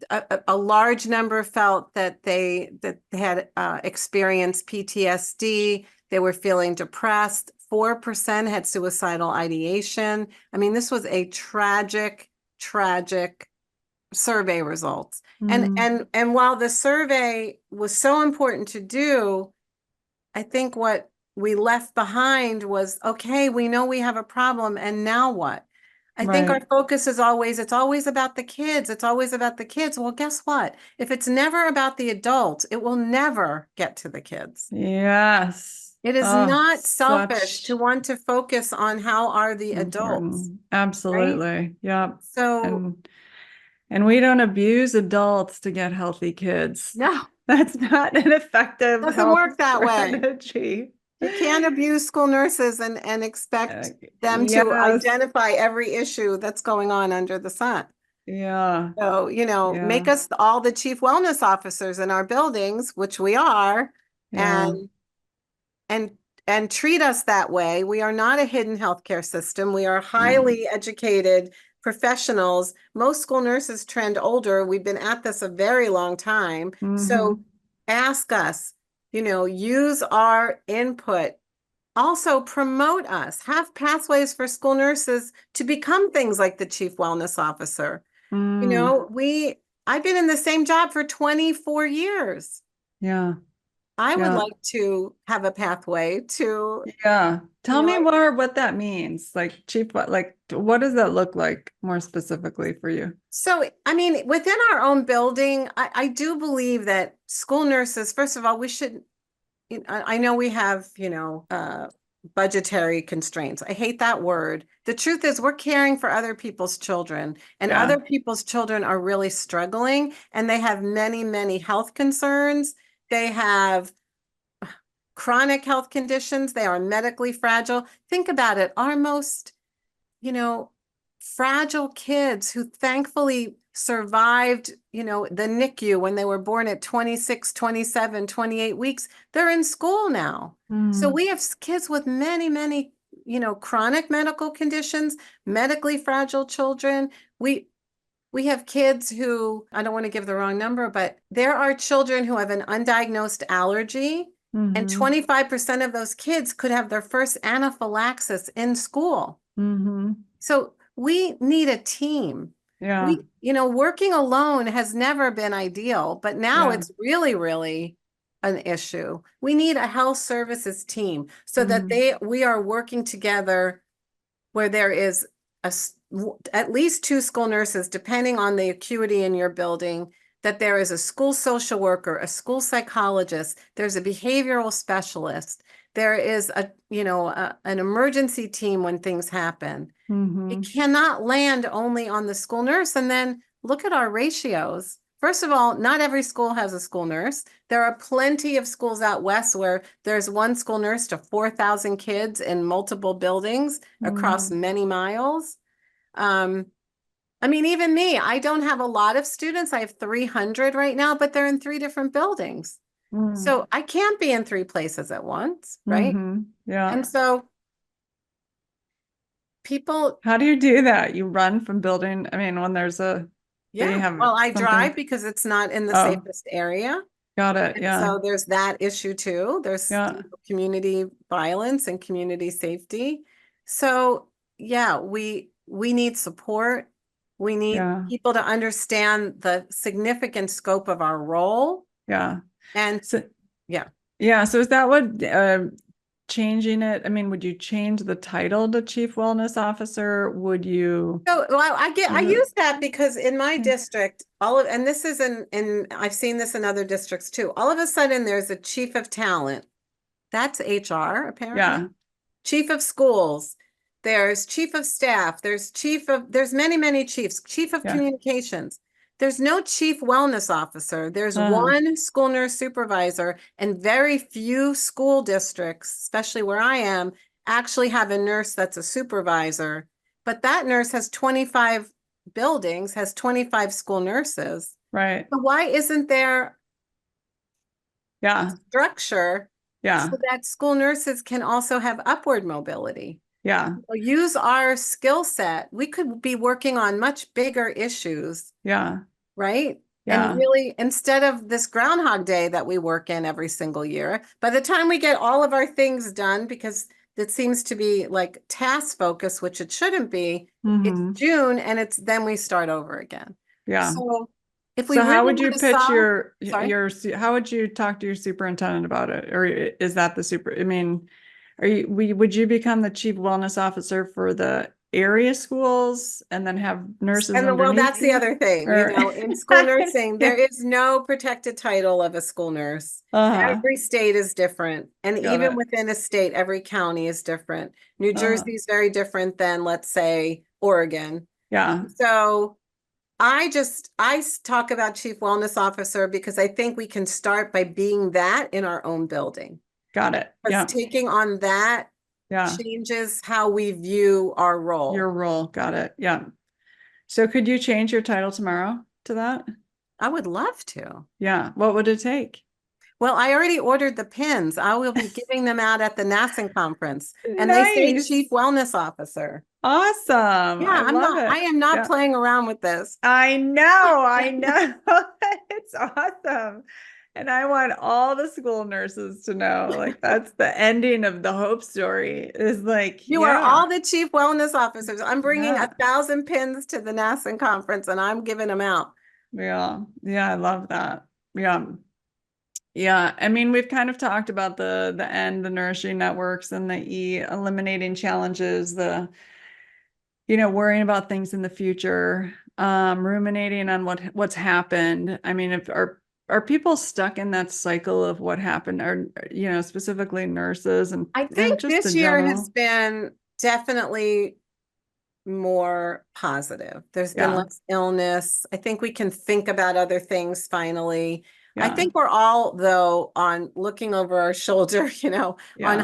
a large number felt that they had experienced PTSD. They were feeling depressed. 4% had suicidal ideation. I mean, this was a tragic, tragic survey results. And Mm, and while the survey was so important to do, I think what we left behind was, okay, we know we have a problem, and now what? I think our right. focus is always, it's always about the kids. It's always about the kids. Well, guess what? If it's never about the adults, it will never get to the kids. Yes. It is Oh, not selfish to such want to focus on how are the adults, important. right? Absolutely. Yep. So, And we don't abuse adults to get healthy kids. no, That's not an effective doesn't health work that way. strategy. You can't abuse school nurses and Uh, expect them to yes. identify every issue that's going on under the sun. Yeah. So, make Yeah. us all the chief wellness officers in our buildings, which we are, Yeah. and and and treat us that way. We are not a hidden healthcare system. We are No. highly educated professionals. Most school nurses trend older. We've been at this a very long time. So Mm-hmm. ask us, use our input. Also promote us, have pathways for school nurses to become things like the chief wellness officer. Mm. I've been in the same job for 24 years. Yeah. I would Yeah. like to have a pathway to, Yeah. you Tell know, me more what that means. Like chief, what does that look like more specifically for you? so I mean, within our own building, I do believe that school nurses, first of all, we should, I know we have, budgetary constraints. I hate that word. The truth is we're caring for other people's children, and Yeah. other people's children are really struggling, and they have many, many health concerns. They have chronic health conditions. They are medically fragile. Think about it. Our most, you know, fragile kids who thankfully survived, the NICU when they were born at 26, 27, 28 weeks, they're in school now. So Mm. we have kids with many, many, chronic medical conditions, medically fragile children. We have kids who, I don't want to give the wrong number, but there are children who have an undiagnosed allergy, and Mm-hmm. 25% of those kids could have their first anaphylaxis in school. Mm-hmm. So we need a team. Yeah. Working alone has never been ideal, but now Yeah. it's really, really an issue. We need a health services team so that Mm. we are working together where there is at least two school nurses, depending on the acuity in your building, that there is a school social worker, a school psychologist, there's a behavioral specialist, there is an emergency team when things happen. It Mm-hmm. cannot land only on the school nurse. And then look at our ratios. First of all, not every school has a school nurse. There are plenty of schools out west where there's one school nurse to 4,000 kids in multiple buildings across Mm. many miles. Um, I mean, even me, I don't have a lot of students. I have 300 right now, but they're in three different buildings. Mm. So I can't be in three places at once, right? Mm-hmm. Yeah. And so people, How do you do that? You run from building, I mean, when there's they yeah, have well, I drive something. because it's not in the Oh, safest area. got it. And Yeah. so there's that issue too. There's Yeah. community violence and community safety. So yeah, we need support. We need Yeah. people to understand the significant scope of our role. Yeah. And So, yeah, yeah. So is that what changing it? I mean, would you change the title to Chief Wellness Officer? Would you, So, well, I you know, use that because in my district, and this is in I've seen this in other districts too. All of a sudden there's a chief of talent. That's HR, apparently. yeah, Chief of schools. There's chief of staff. There's many, many chiefs. Chief of yeah, communications. There's no chief wellness officer. There's uh-huh, one school nurse supervisor, and very few school districts, especially where I am, actually have a nurse that's a supervisor. But that nurse has 25 buildings, has 25 school nurses. right, So why isn't there yeah, structure yeah, so that school nurses can also have upward mobility? yeah, Use our skill set. We could be working on much bigger issues, yeah, right? And yeah, really, instead of this Groundhog Day that we work in every single year, by the time we get all of our things done, because it seems to be like task focus, which it shouldn't be, it's mm-hmm, June and it's then we start over again. yeah. So if we So how really would you want to pitch solve, sorry. how would you talk to your superintendent about it? Or is that the I mean, would you become the chief wellness officer for the area schools and then have nurses And well, underneath that's the you? other thing, Or in school nursing, yeah. there is no protected title of a school nurse. Uh-huh. Every state is different. And Got even it. within a state, every county is different. New Uh, Jersey is very different than, let's say, Oregon. yeah. So I talk about chief wellness officer because I think we can start by being that in our own building. Got it. Because Yeah. taking on that Yeah. changes how we view our Your role. role. Got it. Yeah. So could you change your title tomorrow to that? I would love to. Yeah. What would it take? Well, I already ordered the pins. I will be giving them out at the NASN conference. And they say Chief Nice. Wellness Officer. Awesome. Yeah, I love I it. am not Yeah. playing around with this. I know. I know. It's awesome. And I want all the school nurses to know, like, that's the ending of the hope story is like, You are yeah, all the Chief Wellness Officers. I'm bringing yeah, 1,000 pins to the NASN conference and I'm giving them out. yeah, yeah. I love that. Yeah. Yeah. I mean, we've kind of talked about the nourishing networks and the eliminating challenges, worrying about things in the future, ruminating on what's happened. I mean, if are people stuck in that cycle of what happened, or specifically nurses I and think just this in year has general? been definitely more positive. There's been Yeah, less illness. I think we can think about other things finally. I yeah, think we're all, though, on looking over our shoulder, on yeah,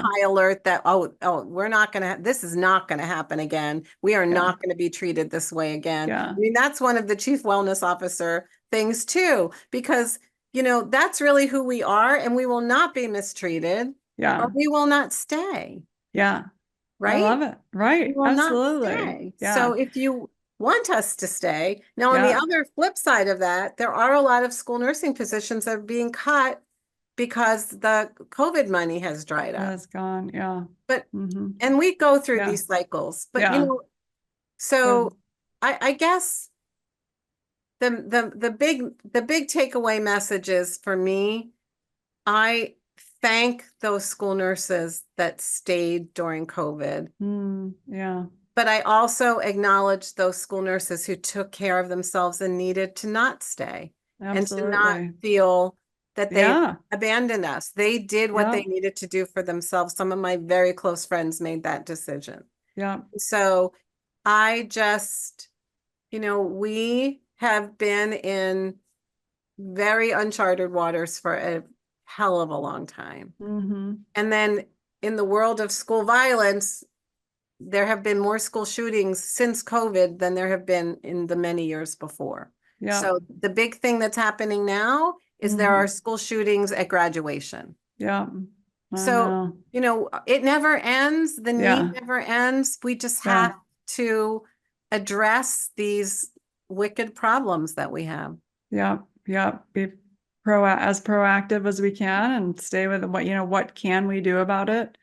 high alert that, we're not going to, this is not going to happen again. We are yeah, not going to be treated this way again. yeah, I mean, that's one of the chief wellness officer things too, because, that's really who we are and we will not be mistreated or yeah, we will not stay, yeah. I right? love it. We Right. will not Absolutely. stay. So Yeah, if you want us to stay, now on the yeah. other flip side of that, there are a lot of school nursing positions that are being cut because the COVID money has dried Yeah, up. it's gone. Yeah. But Mm-hmm. and we go through Yeah, these cycles. But yeah. Good. so I guess the big takeaway message is for me, I thank those school nurses that stayed during COVID. Yeah. But I also acknowledge those school nurses who took care of themselves and needed to not stay and to not Absolutely. feel that they Yeah. abandoned us. They did what Yeah. they needed to do for themselves. Some of my very close friends made that decision. Yeah. So I just, we have been in very uncharted waters for a hell of a long time. Mm-hmm. And then in the world of school violence, there have been more school shootings since COVID than there have been in the many years before. Yeah. So the big thing that's happening now is there Mm-hmm. are school shootings at graduation. Yeah. I So, know. it never ends. The need Yeah. never ends. We just Yeah. have to address these wicked problems that we have. Yeah. Yeah. Be as proactive as we can and stay with what can we do about it?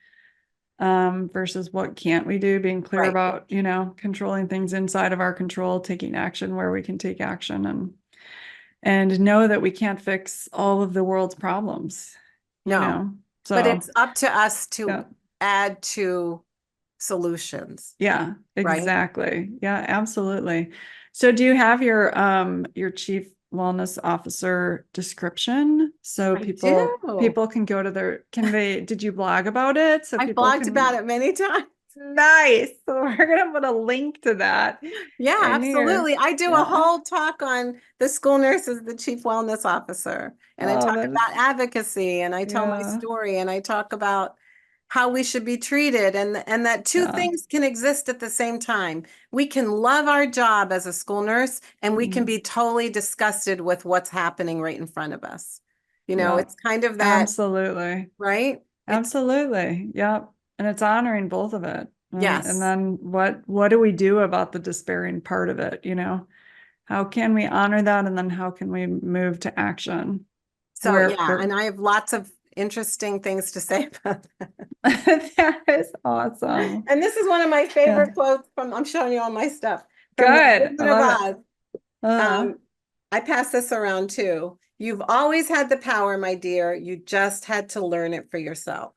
Versus what can't we do, being clear Right. about, controlling things inside of our control, taking action where we can take action and know that we can't fix all of the world's problems, No, but So it's up to us yeah, to add to solutions, Yeah, right? exactly. Yeah, absolutely. So do you have your chief wellness officer description so I do. people can go to their did you blog about it so I've people blogged about can it many times. nice. So we're gonna put a link to that Yeah, in here. absolutely. I do a Yeah. whole talk on the school nurse as the chief wellness officer. And I Oh, talk that is about advocacy and I tell my yeah. story and I talk about how we should be treated and that two Yeah. things can exist at the same time. We can love our job as a school nurse and we can Mm, be totally disgusted with what's happening right in front of us. You know, yeah. it's kind of that, Absolutely. right? It's Absolutely. Yep. And it's honoring both of it. And yes. then what do we do about the despairing part of it, How can we honor that and then how can we move to action? So Where yeah, where and I have lots of interesting things to say about that. that is awesome. And this is one of my Yeah. favorite quotes from, I'm showing you all my stuff, from The Good. I Wizard of love it. Oz. Uh, Um, I pass this around too. You've always had the power, my dear. You just had to learn it for yourself,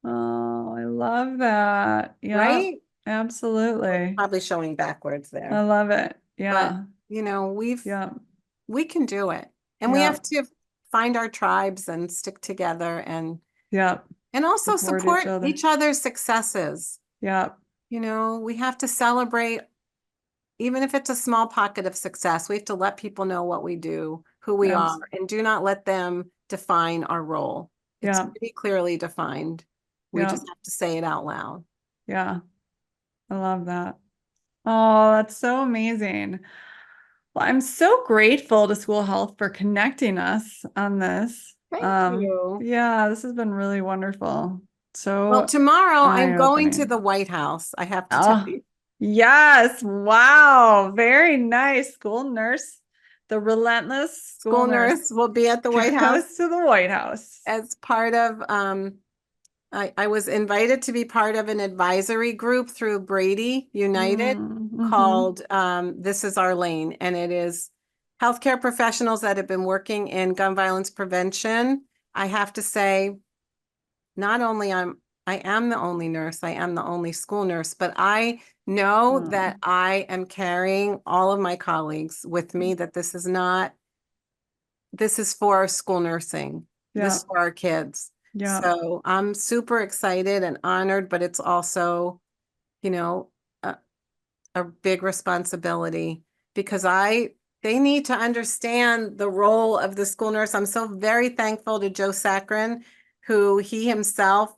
oh, I love that. Yep. right? Well, you're Absolutely. probably showing backwards I there. love it. But, Yeah. you know, Yeah. we can do it. And we Yeah. have to find our tribes and stick together Yeah. and also Support each support other. each other's successes. Yeah. You know, we have to celebrate, even if it's a small pocket of success, we have to let people know what we do, who we are, Abs and do not let them define our role. It's yeah. pretty clearly defined. We Yeah. just have to say it out loud. Yeah. I love that. Oh, that's so amazing. Well, I'm so grateful to School Health for connecting us on this. Thank you. Yeah, this has been really wonderful. Well, So tomorrow I'm going to the eye-opening. White House, I have to tell Oh, you. yes. Wow. Very nice. School nurse. The Relentless School School Nurse nurse will be at the White House goes to the White House. as part of I was invited to be part of an advisory group through Brady United Mm-hmm. called This Is Our Lane. And it is healthcare professionals that have been working in gun violence prevention. I have to say, not only I am the only nurse, I am the only school nurse, but I know that Mm. I am carrying all of my colleagues with me, that this is for school nursing. This Yeah. is for our kids. Yeah. So I'm super excited and honored, but it's also, you know, a, a big responsibility because they need to understand the role of the school nurse. I'm so very thankful to Joe Saccharin, who he himself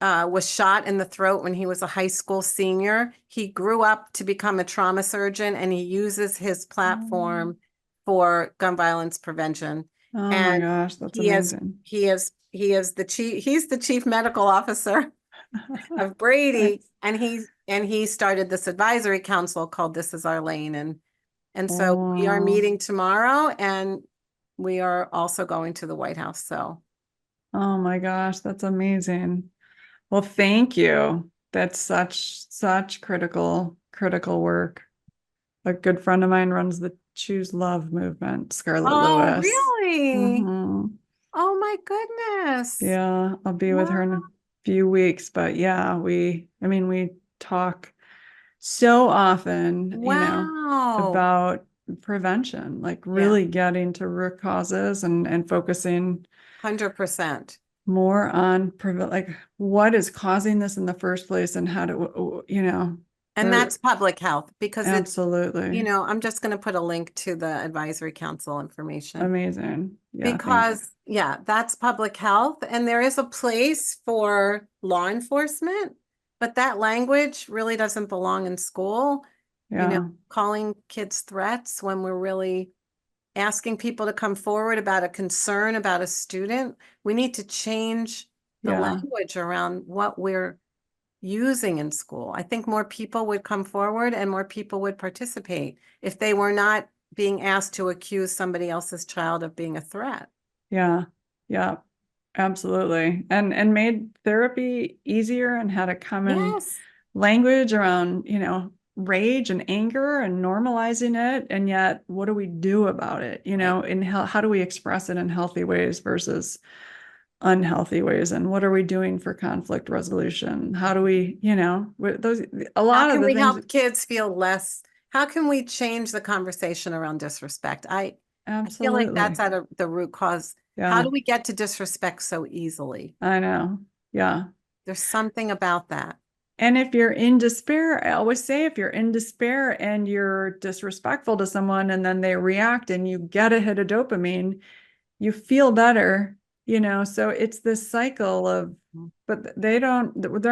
was shot in the throat when he was a high school senior. He grew up to become a trauma surgeon and he uses his Mm. platform for gun violence prevention. Oh my And gosh, that's amazing. he's the chief medical officer of Brady, Nice. and he started this advisory council called This Is Our Lane. And so we are Oh, meeting tomorrow and we are also going to the White House. So oh my gosh, that's amazing. Well, thank you. That's such critical work. A good friend of mine runs the Choose Love movement, Scarlett oh, Lewis. really? Hmm. Oh my goodness. Yeah, I'll be with her in a Wow. few weeks, but yeah, we talk so often, Wow. about prevention, like Yeah, really getting to root causes and focusing 100%. more on prevent, like what is causing this in the first place and how to, And there, that's public health because absolutely I'm just going to put a link to the advisory council information amazing. Yeah, thank you. because, yeah, that's public health. And there is a place for law enforcement, but that language really doesn't belong in school. You know, Yeah, calling kids threats when we're really asking people to come forward about a concern about a student. We need to change the yeah, language around what we're using in school. I think more people would come forward and more people would participate if they were not being asked to accuse somebody else's child of being a threat. yeah, yeah, absolutely. And made therapy easier and had a common Yes. language around, rage and anger and normalizing it. And yet, what do we do about it? Right. And how do we express it in healthy ways versus unhealthy ways, and what are we doing for conflict resolution? How do we, those, a How lot of can the we things. help kids feel less? How can we change the conversation around disrespect? I feel like Absolutely. that's at the root cause. How Yeah, do we get to disrespect so easily? I know. Yeah. There's something about that. And if you're in despair, I always say, if you're in despair and you're disrespectful to someone and then they react and you get a hit of dopamine, you feel better, so it's this cycle of, but they're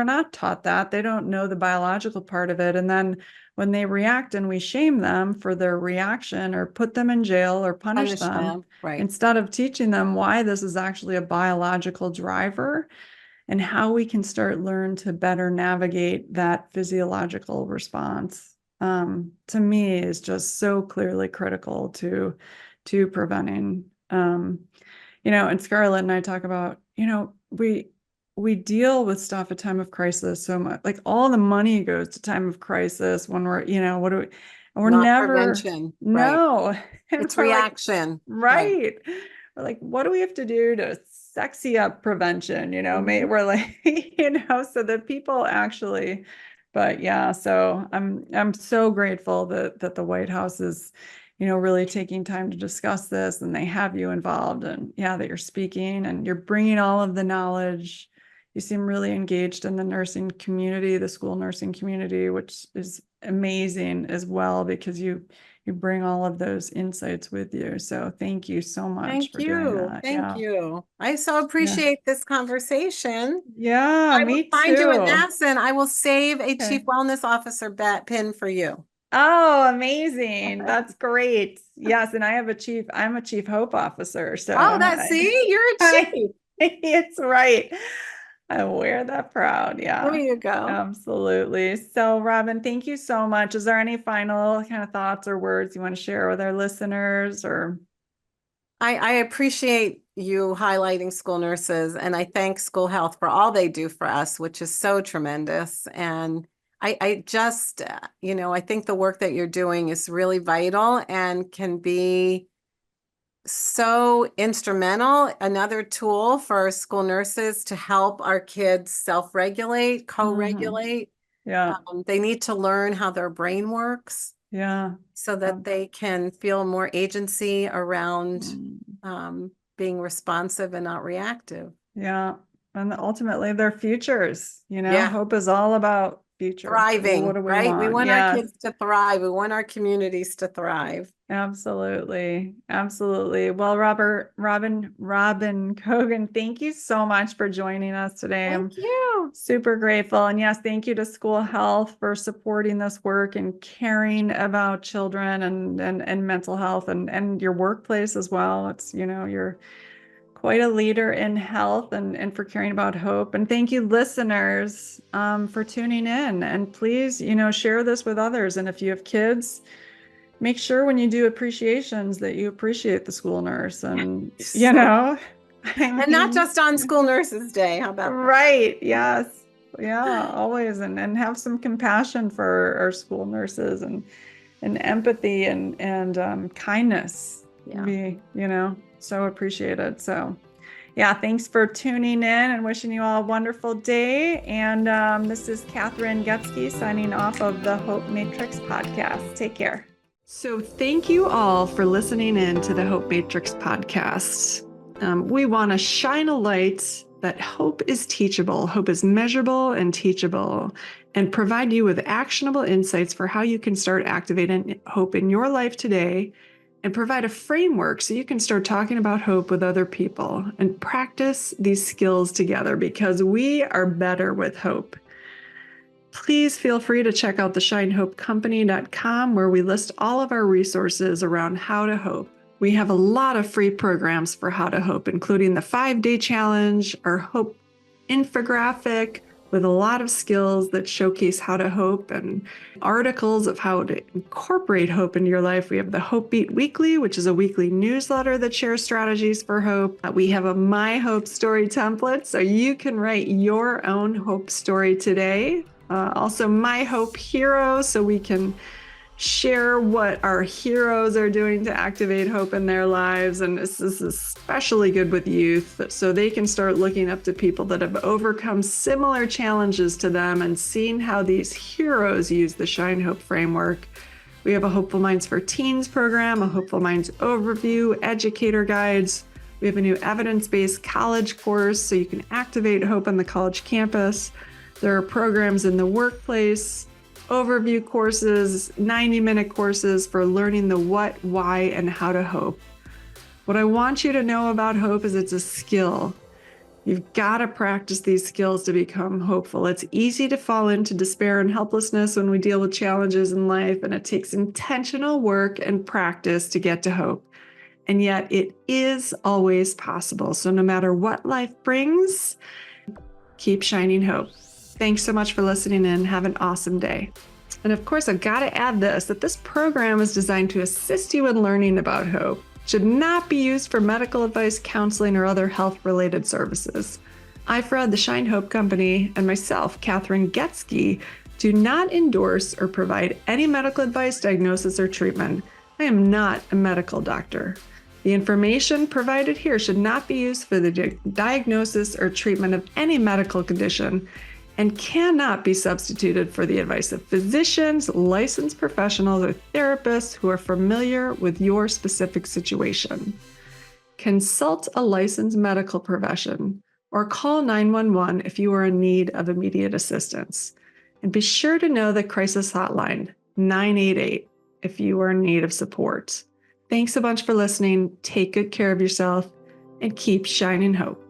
not taught that. They don't know the biological part of it. And then when they react and we shame them for their reaction or put them in jail or punish them, right? instead of teaching them why this is actually a biological driver and how we can learn to better navigate that physiological response, to me is just so clearly critical to preventing, and Scarlett and I talk about, we deal with stuff at time of crisis so much, like all the money goes to time of crisis when we're, what do we, and we're Not never, prevention, right? no, and It's we're like, reaction, right? right. We're like, what do we have to do to sexy up prevention? Mhm. We're like, so that people actually, but yeah, so I'm so grateful that the White House is, really taking time to discuss this, and they have you involved, and yeah, that you're speaking and you're bringing all of the knowledge. You seem really engaged in the nursing community, the school nursing community, which is amazing as well, because you bring all of those insights with you. So thank you so much Thank for doing you. that. Thank Yeah. you. I so Yeah. appreciate this conversation. Yeah, I will me find you an too. S and I will save a chief Okay. wellness officer pin for you. Oh, amazing. That's great. Yes, and I'm a chief hope officer. So Oh, see, you're a chief. it's right. I wear that proud. There Yeah, you go. absolutely. So, Robin, thank you so much. Is there any final kind of thoughts or words you want to share with our listeners, or? I appreciate you highlighting school nurses, and I thank School Health for all they do for us, which is so tremendous. And I just, I think the work that you're doing is really vital and can be so instrumental, another tool for school nurses to help our kids self-regulate, Mhm. co-regulate. Yeah. They need to learn how their brain works Yeah. so that they can feel more agency around Mm. being responsive and not reactive. Yeah. And ultimately their futures, Yeah, hope is all about future. What thriving, do we right? We want? want our Yes, kids to thrive. We want our communities to thrive. absolutely. Absolutely. Well, Robin Cogan, thank you so much for joining us today. I'm Thank you. super grateful. And yes, thank you to School Health for supporting this work and caring about children and mental health, and your workplace as well. It's, you're quite a leader in health, and for caring about hope. And thank you, listeners, for tuning in. And please, share this with others. And if you have kids, make sure when you do appreciations that you appreciate the school nurse. And, I And not mean, just on School Nurses Day. How about that? right. Yes. Yeah, always. And have some compassion for our school nurses, and empathy and kindness. Yeah. Be, so appreciated. So yeah, thanks for tuning in, and wishing you all a wonderful day. And this is Kathryn Goetzke signing off of the Hope Matrix podcast. Take care. So thank you all for listening in to the Hope Matrix podcast. We want to shine a light that hope is teachable, hope is measurable and teachable, and provide you with actionable insights for how you can start activating hope in your life today, and provide a framework so you can start talking about hope with other people and practice these skills together, because we are better with hope. Please feel free to check out theshinehopecompany.com, where we list all of our resources around how to hope. We have a lot of free programs for how to hope, including the 5-day challenge, our hope infographic with a lot of skills that showcase how to hope, and articles of how to incorporate hope into your life. We have the Hope Beat Weekly, which is a weekly newsletter that shares strategies for hope. We have a My Hope Story template, so you can write your own hope story today. Also, My Hope Hero, so we can share what our heroes are doing to activate hope in their lives. And this is especially good with youth, so they can start looking up to people that have overcome similar challenges to them and seeing how these heroes use the Shine Hope framework. We have a Hopeful Minds for Teens program, a Hopeful Minds overview, educator guides. We have a new evidence-based college course so you can activate hope on the college campus. There are programs in the workplace, overview courses, 90-minute courses for learning the what, why, and how to hope. What I want you to know about hope is it's a skill. You've got to practice these skills to become hopeful. It's easy to fall into despair and helplessness when we deal with challenges in life, and it takes intentional work and practice to get to hope. And yet it is always possible. So no matter what life brings, keep shining hope. Thanks so much for listening in. Have an awesome day. And of course, I've got to add that this program is designed to assist you in learning about hope. It should not be used for medical advice, counseling, or other health-related services. I, Fred, the Shine Hope Company, and myself, Kathryn Goetzke, do not endorse or provide any medical advice, diagnosis, or treatment. I am not a medical doctor. The information provided here should not be used for the diagnosis or treatment of any medical condition and cannot be substituted for the advice of physicians, licensed professionals, or therapists who are familiar with your specific situation. Consult a licensed medical profession or call 911 if you are in need of immediate assistance. And be sure to know the crisis hotline, 988, if you are in need of support. Thanks a bunch for listening. Take good care of yourself and keep shining hope.